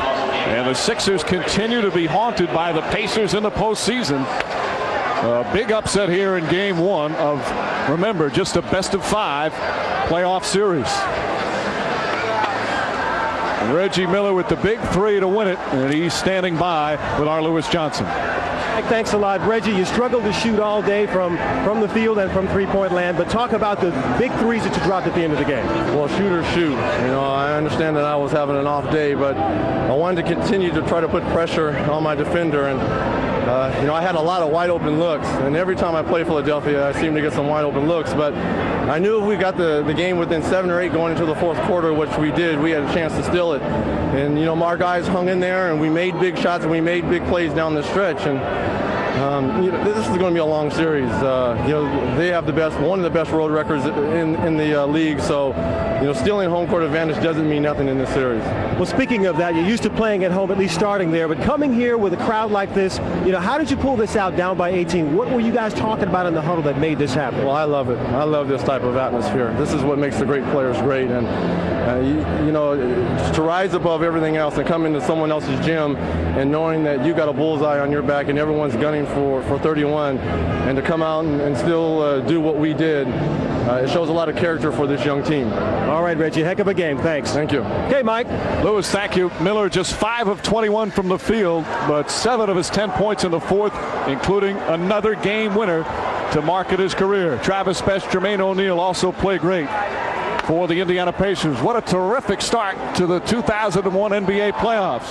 And the Sixers continue to be haunted by the Pacers in the postseason. A big upset here in game 1 of, remember, just a best-of-5 playoff series. Reggie Miller with the big 3 to win it, and he's standing by with our Lewis Johnson. Thanks a lot, Reggie. You struggled to shoot all day from the field and from three-point land, but talk about the big threes that you dropped at the end of the game. Well, shooters shoot. You know, I understand that I was having an off day, but I wanted to continue to try to put pressure on my defender, and you know, I had a lot of wide open looks, and every time I play Philadelphia, I seem to get some wide open looks, but I knew if we got the game within 7 or 8 going into the fourth quarter, which we did, we had a chance to steal it. And, you know, our guys hung in there, and we made big shots, and we made big plays down the stretch. And you know, this is going to be a long series. You know, they have one of the best road records in the league. So, you know, stealing home court advantage doesn't mean nothing in this series. Well, speaking of that, you're used to playing at home, at least starting there, but coming here with a crowd like this, you know, how did you pull this out down by 18? What were you guys talking about in the huddle that made this happen? Well, I love it. I love this type of atmosphere. This is what makes the great players great. And you know, to rise above everything else and come into someone else's gym and knowing that you got a bullseye on your back and everyone's gunning for 31, and to come out and still do what we did, it shows a lot of character for this young team. All right, Reggie, heck of a game. Thanks. Thank you. Okay, Mike. Lewis, thank you. Miller just 5 of 21 from the field, but 7 of his 10 points in the fourth, including another game winner to market his career. Travis Best, Jermaine O'Neal also play great for the Indiana Pacers. What a terrific start to the 2001 NBA playoffs.